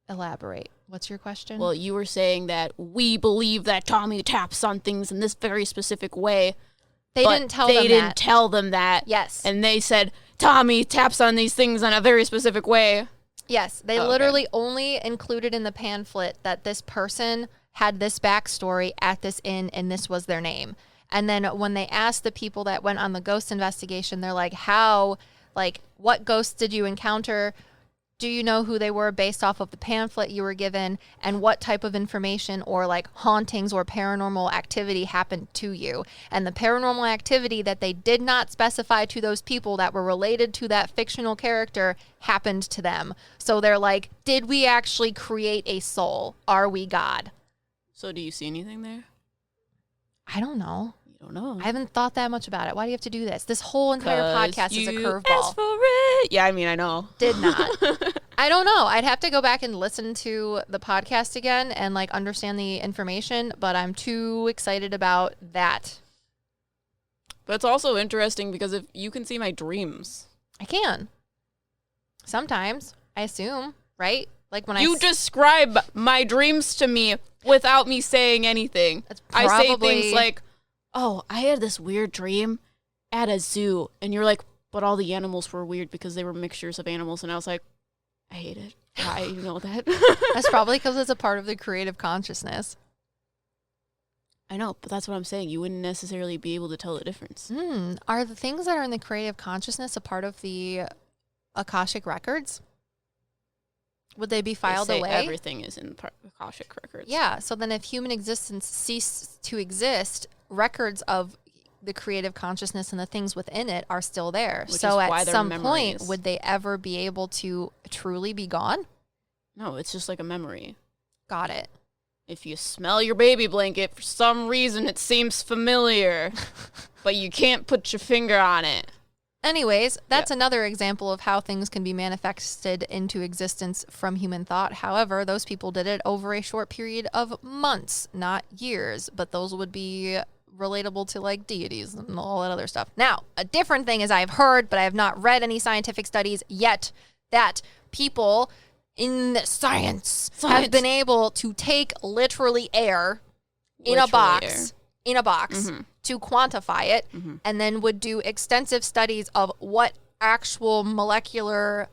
Elaborate. What's your question? Well, you were saying that we believe that Tommy taps on things in this very specific way. They didn't tell them that. Yes. And they said, Tommy taps on these things in a very specific way. Yes. They literally only included in the pamphlet that this person had this backstory at this inn and this was their name. And then when they asked the people that went on the ghost investigation, they're like, what ghosts did you encounter? Do you know who they were based off of the pamphlet you were given? And what type of information or like hauntings or paranormal activity happened to you? And the paranormal activity that they did not specify to those people that were related to that fictional character happened to them. So they're like, did we actually create a soul? Are we God? So do you see anything there? I don't know. You don't know. I haven't thought that much about it. Why do you have to do this? This whole entire podcast is a curveball. Asked for it. Yeah, I mean, I know. Did not. I don't know. I'd have to go back and listen to the podcast again and like understand the information, but I'm too excited about that. But it's also interesting because if you can see my dreams. I can. Sometimes, I assume, right? Like when you describe my dreams to me without me saying anything. I say things like, oh, I had this weird dream at a zoo, and you're like, but all the animals were weird because they were mixtures of animals, and I was like, I hate it. Why you know that? That's probably because it's a part of the creative consciousness. I know, but that's what I'm saying. You wouldn't necessarily be able to tell the difference. Are the things that are in the creative consciousness a part of the Akashic records? Would they be filed away? Everything is in the Akashic records. Yeah, so then if human existence ceased to exist, records of the creative consciousness and the things within it are still there. So at some point, would they ever be able to truly be gone? No, it's just like a memory. Got it. If you smell your baby blanket, for some reason it seems familiar, but you can't put your finger on it. Anyways, that's another example of how things can be manifested into existence from human thought. However, those people did it over a short period of months, not years, but those would be relatable to like deities and all that other stuff. Now, a different thing is I've heard, but I have not read any scientific studies yet, that people in science have been able to take literally air in a box to quantify it, and then would do extensive studies of what actual molecular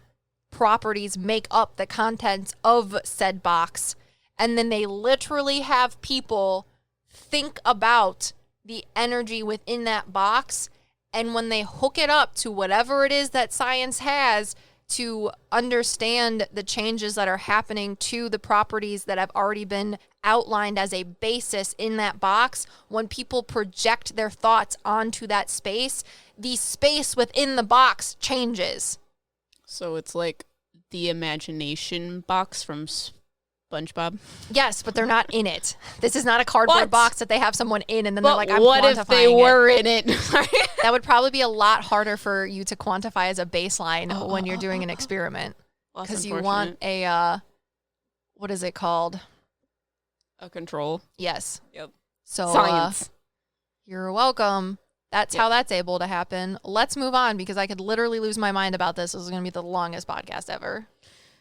properties make up the contents of said box. And then they literally have people think about the energy within that box. And when they hook it up to whatever it is that science has to understand the changes that are happening to the properties that have already been outlined as a basis in that box, when people project their thoughts onto that space, the space within the box changes. So it's like the imagination box from SpongeBob? Yes, but they're not in it. This is not a cardboard box that they have someone in and then they're like, I'm what quantifying if they were in it? That would probably be a lot harder for you to quantify as a baseline when you're doing an experiment. Because you want a, what is it called? A control. Yes. Yep. So science. You're welcome. That's how that's able to happen. Let's move on because I could literally lose my mind about this. This is going to be the longest podcast ever.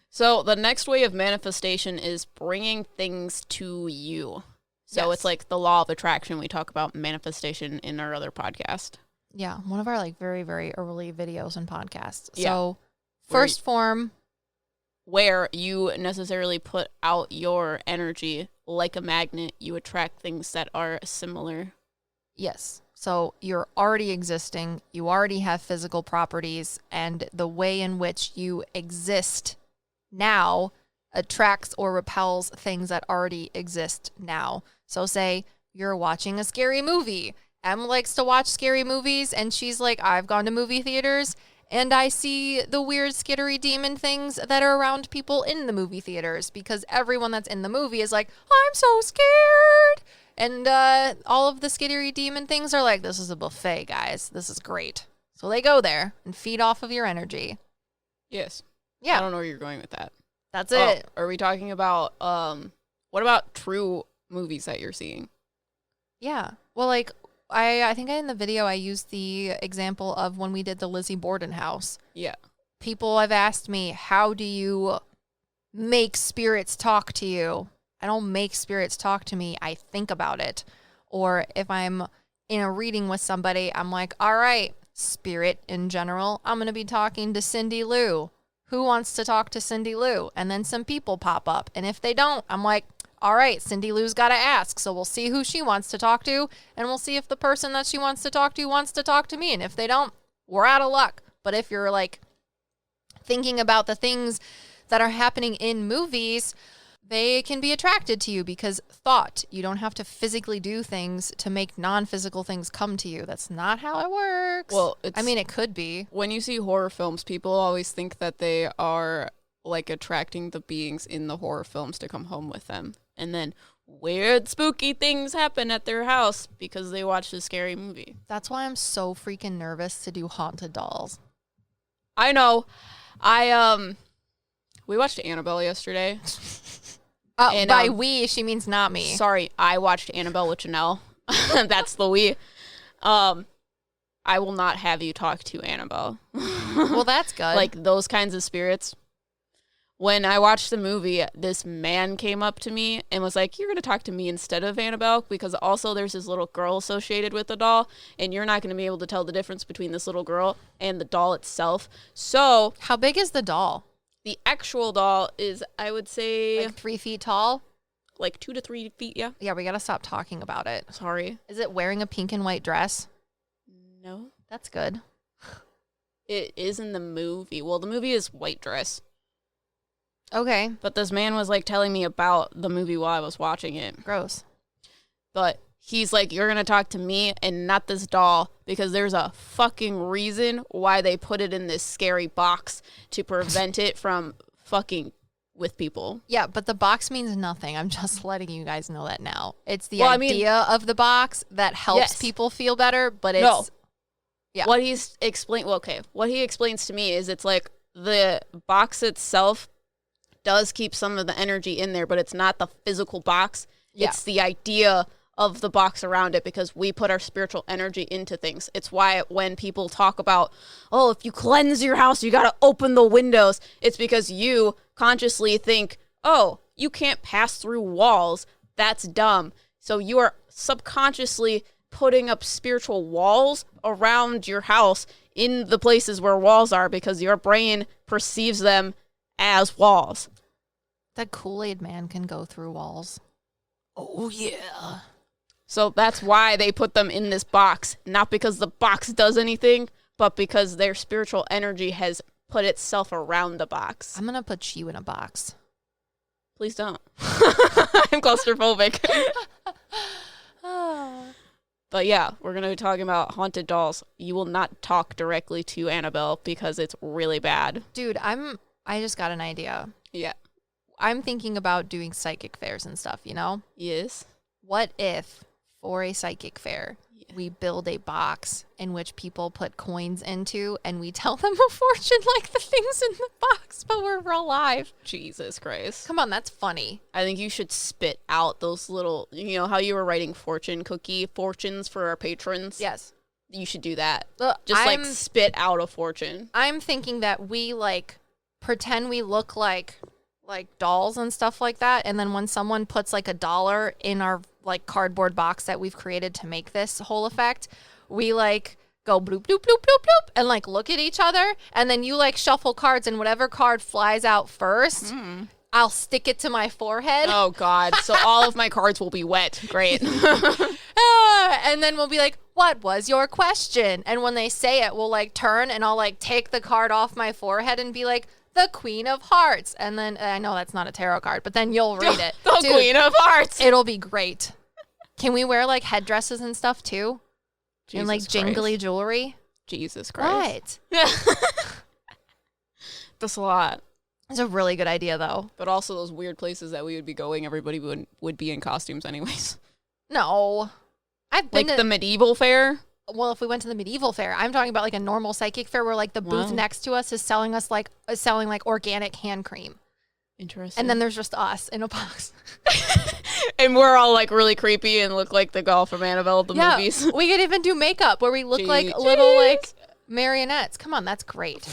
So the next way of manifestation is bringing things to you. So it's like the law of attraction. We talk about manifestation in our other podcast. Yeah, one of our like very, very early videos and podcasts. So first form. Where you necessarily put out your energy like a magnet, you attract things that are similar. Yes. So you're already existing. You already have physical properties. And the way in which you exist now attracts or repels things that already exist now. So say you're watching a scary movie. Em likes to watch scary movies, and she's like, I've gone to movie theaters, and I see the weird skittery demon things that are around people in the movie theaters because everyone that's in the movie is like, I'm so scared. And all of the skittery demon things are like, this is a buffet, guys. This is great. So they go there and feed off of your energy. Yes. Yeah. I don't know where you're going with that. That's it. Are we talking about, what about true movies that you're seeing? Yeah. Well, like, I think in the video I used the example of when we did the Lizzie Borden house. Yeah. People have asked me, how do you make spirits talk to you? I don't make spirits talk to me. I think about it. Or if I'm in a reading with somebody, I'm like, all right, spirit in general, I'm going to be talking to Cindy Lou. Who wants to talk to Cindy Lou? And then some people pop up. And if they don't, I'm like, all right, Cindy Lou's got to ask. So we'll see who she wants to talk to. And we'll see if the person that she wants to talk to me. And if they don't, we're out of luck. But if you're like thinking about the things that are happening in movies, they can be attracted to you because thought. You don't have to physically do things to make non-physical things come to you. That's not how it works. Well, I mean, it could be. When you see horror films, people always think that they are like attracting the beings in the horror films to come home with them. And then weird, spooky things happen at their house because they watched a scary movie. That's why I'm so freaking nervous to do haunted dolls. I know. We watched Annabelle yesterday. And by we, she means not me. Sorry, I watched Annabelle with Janelle. That's the we. I will not have you talk to Annabelle. Well, that's good. Like those kinds of spirits. when I watched the movie, this man came up to me and was like, you're going to talk to me instead of Annabelle, because also there's this little girl associated with the doll, and you're not going to be able to tell the difference between this little girl and the doll itself. So how big is the doll? The actual doll is, I would say, like 3 feet tall? Like 2 to 3 feet, yeah. Yeah, we got to stop talking about it. Sorry. Is it wearing a pink and white dress? No. That's good. It is in the movie. Well, the movie is white dress. Okay. But this man was like telling me about the movie while I was watching it. Gross. But he's like, you're going to talk to me and not this doll, because there's a fucking reason why they put it in this scary box to prevent it from fucking with people. Yeah, but the box means nothing. I'm just letting you guys know that now. It's the idea of the box that helps people feel better, but it's... No. Yeah. What he explains to me is it's like the box itself does keep some of the energy in there, but it's not the physical box. Yeah. It's the idea of the box around it, because we put our spiritual energy into things. It's why when people talk about, oh, if you cleanse your house, you got to open the windows. It's because you consciously think, oh, you can't pass through walls. That's dumb. So you are subconsciously putting up spiritual walls around your house in the places where walls are, because your brain perceives them as walls. That Kool-Aid man can go through walls. Oh, yeah. So that's why they put them in this box. Not because the box does anything, but because their spiritual energy has put itself around the box. I'm going to put you in a box. Please don't. I'm claustrophobic. But yeah, we're going to be talking about haunted dolls. You will not talk directly to Annabelle because it's really bad. Dude, I just got an idea. Yeah. I'm thinking about doing psychic fairs and stuff, you know? Yes. What if, for a psychic fair, we build a box in which people put coins into and we tell them a fortune like the things in the box, but we're alive? Jesus Christ. Come on, that's funny. I think you should spit out those little, you know, how you were writing fortunes for our patrons? Yes. You should do that. Just spit out a fortune. I'm thinking that we pretend we look like dolls and stuff like that, and then when someone puts like $1 in our cardboard box that we've created to make this whole effect, we go bloop bloop bloop bloop bloop and look at each other, and then you shuffle cards, and whatever card flies out first, I'll stick it to my forehead. Oh God. So all of my cards will be wet. Great. And then we'll be like, what was your question? And when they say it, we'll turn, and I'll take the card off my forehead and be like, the Queen of Hearts. And then, I know that's not a tarot card, but then you'll read it. The Queen of Hearts. It'll be great. Can we wear headdresses and stuff too? Jesus and jingly jewelry? Jesus Christ. What? That's a lot. It's a really good idea though. But also those weird places that we would be going, everybody would be in costumes anyways. No. I've been to the medieval fair. Well, if we went to the medieval fair, I'm talking about a normal psychic fair where the booth next to us is selling us selling organic hand cream. Interesting. And then there's just us in a box. And we're all really creepy and look like the girl from Annabelle at the movies. We could even do makeup where we look like little marionettes. Come on, that's great.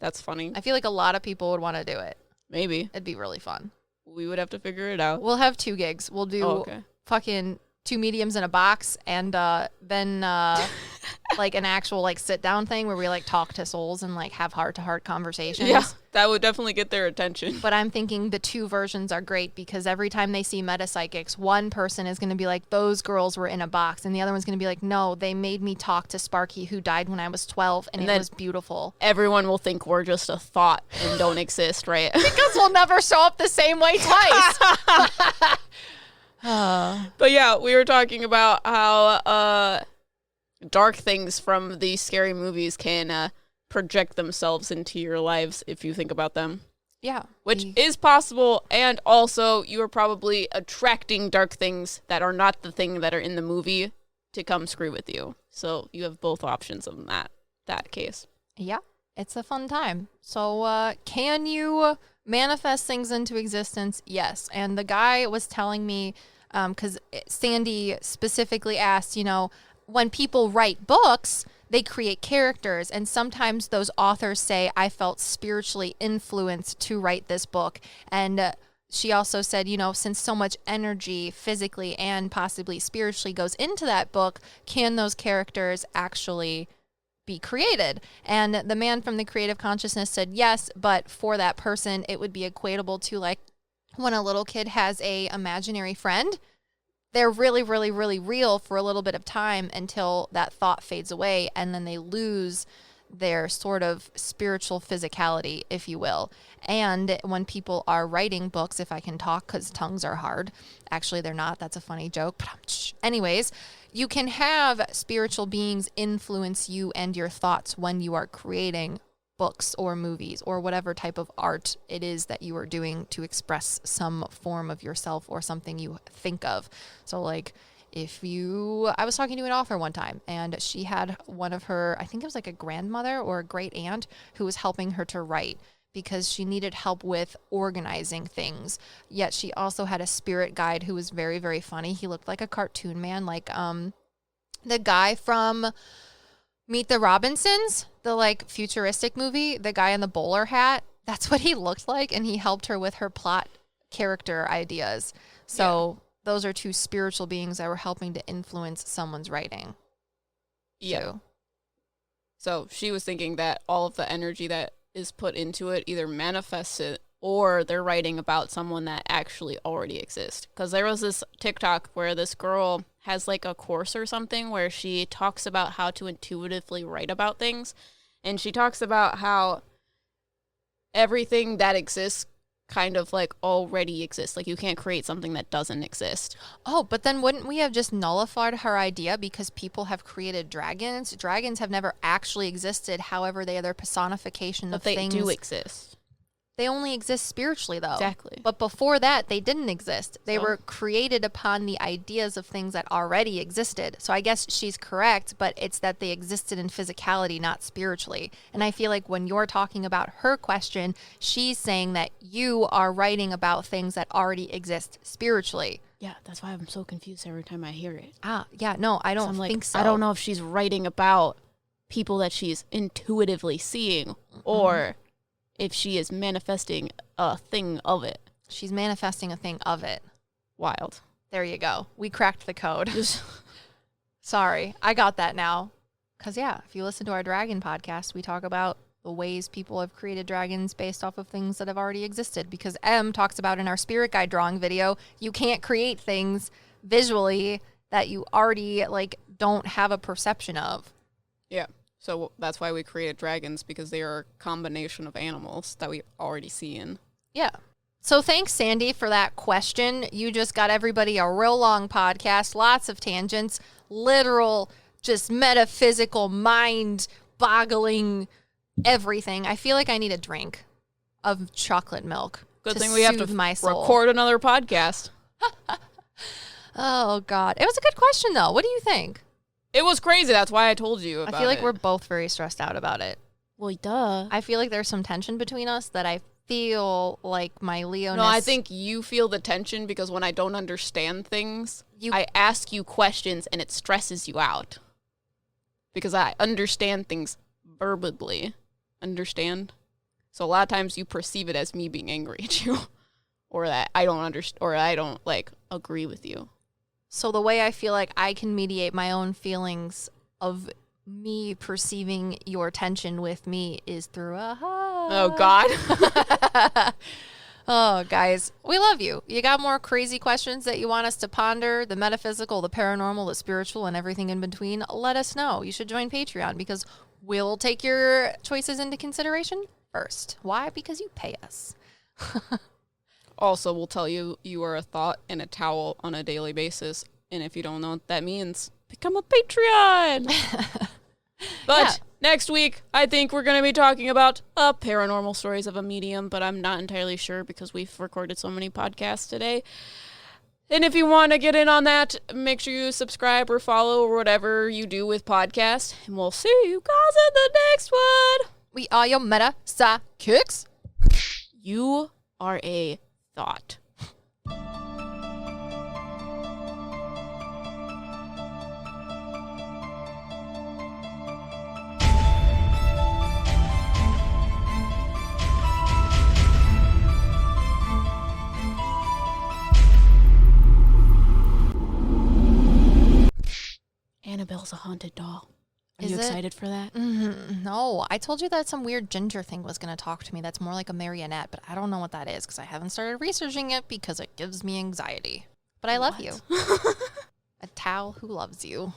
That's funny. I feel like a lot of people would want to do it. Maybe. It'd be really fun. We would have to figure it out. We'll have 2 gigs. We'll do fucking 2 mediums in a box, and then an actual sit down thing where we talk to souls and have heart-to-heart conversations. Yeah, that would definitely get their attention. But I'm thinking the 2 versions are great, because every time they see meta psychics, one person is going to be like, those girls were in a box, and the other one's going to be like, no, they made me talk to Sparky, who died when I was 12, and it was beautiful. Everyone will think we're just a thought and don't exist, right? Because we'll never show up the same way twice. But yeah, we were talking about how dark things from these scary movies can project themselves into your lives if you think about them. Yeah. Which is possible, and also you are probably attracting dark things that are not the thing that are in the movie to come screw with you. So you have both options in that case. Yeah, it's a fun time. So can you manifest things into existence? Yes. And the guy was telling me, because Sandy specifically asked, when people write books, they create characters, and sometimes those authors say, I felt spiritually influenced to write this book. And she also said, since so much energy physically and possibly spiritually goes into that book, can those characters actually be created? And the man from the creative consciousness said yes, but for that person, it would be equatable to like when a little kid has a imaginary friend. They're really, really, really real for a little bit of time until that thought fades away, and then they lose their sort of spiritual physicality, if you will. And when people are writing books, if I can talk because tongues are hard. Actually, they're not. That's a funny joke. But anyways, you can have spiritual beings influence you and your thoughts when you are creating books or movies or whatever type of art it is that you are doing to express some form of yourself or something you think of. So like I was talking to an author one time, and she had one of her, I think it was like a grandmother or a great aunt who was helping her to write because she needed help with organizing things. Yet she also had a spirit guide who was very, very funny. He looked like a cartoon man, like the guy from Meet the Robinsons, the like futuristic movie, the guy in the bowler hat. That's what he looked like, and he helped her with her plot character ideas. So those are two spiritual beings that were helping to influence someone's writing. Yeah. So she was thinking that all of the energy that is put into it either manifests it or they're writing about someone that actually already exists. Because there was this TikTok where this girl has like a course or something where she talks about how to intuitively write about things. And she talks about how everything that exists kind of like already exists. Like you can't create something that doesn't exist. Oh, but then wouldn't we have just nullified her idea because people have created dragons? Dragons have never actually existed. However, they are their personification of things. But they do exist. They only exist spiritually, though. Exactly. But before that, they didn't exist. They were created upon the ideas of things that already existed. So I guess she's correct, but it's that they existed in physicality, not spiritually. And I feel like when you're talking about her question, she's saying that you are writing about things that already exist spiritually. Yeah, that's why I'm so confused every time I hear it. Yeah, no, I don't think so. I don't know if she's writing about people that she's intuitively seeing or if she is manifesting a thing of it. She's manifesting a thing of it. Wild. There you go. We cracked the code. Sorry, I got that now. Because, if you listen to our dragon podcast, we talk about the ways people have created dragons based off of things that have already existed. Because M talks about in our spirit guide drawing video, you can't create things visually that you already, don't have a perception of. Yeah. So that's why we created dragons, because they are a combination of animals that we already see in. Yeah. So thanks, Sandy, for that question. You just got everybody a real long podcast, lots of tangents, literal, just metaphysical, mind-boggling everything. I feel like I need a drink of chocolate milk. Good thing we have to record another podcast. Oh, God. It was a good question, though. What do you think? It was crazy. That's why I told you about it. I feel like we're both very stressed out about it. Well, duh. I feel like there's some tension between us that I feel like my Leo-ness... No, I think you feel the tension because when I don't understand things, I ask you questions and it stresses you out. Because I understand things verbally. Understand? So a lot of times you perceive it as me being angry at you. Or that I don't understand, or I don't, agree with you. So the way I feel like I can mediate my own feelings of me perceiving your tension with me is through a hug. Oh, God. Oh, guys, we love you. You got more crazy questions that you want us to ponder, the metaphysical, the paranormal, the spiritual, and everything in between, let us know. You should join Patreon because we'll take your choices into consideration first. Why? Because you pay us. Also, we'll tell you you are a thought and a towel on a daily basis. And if you don't know what that means, become a Patreon. But next week, I think we're going to be talking about paranormal stories of a medium, but I'm not entirely sure because we've recorded so many podcasts today. And if you want to get in on that, make sure you subscribe or follow or whatever you do with podcasts. And we'll see you guys in the next one. We are your PsycKicks. You are a thought. doll's a haunted doll. Are Is you it? excited for that? No, I told you that some weird ginger thing was going to talk to me. That's more like a marionette, but I don't know what that is because I haven't started researching it because it gives me anxiety. But I love you. A Tao who loves you.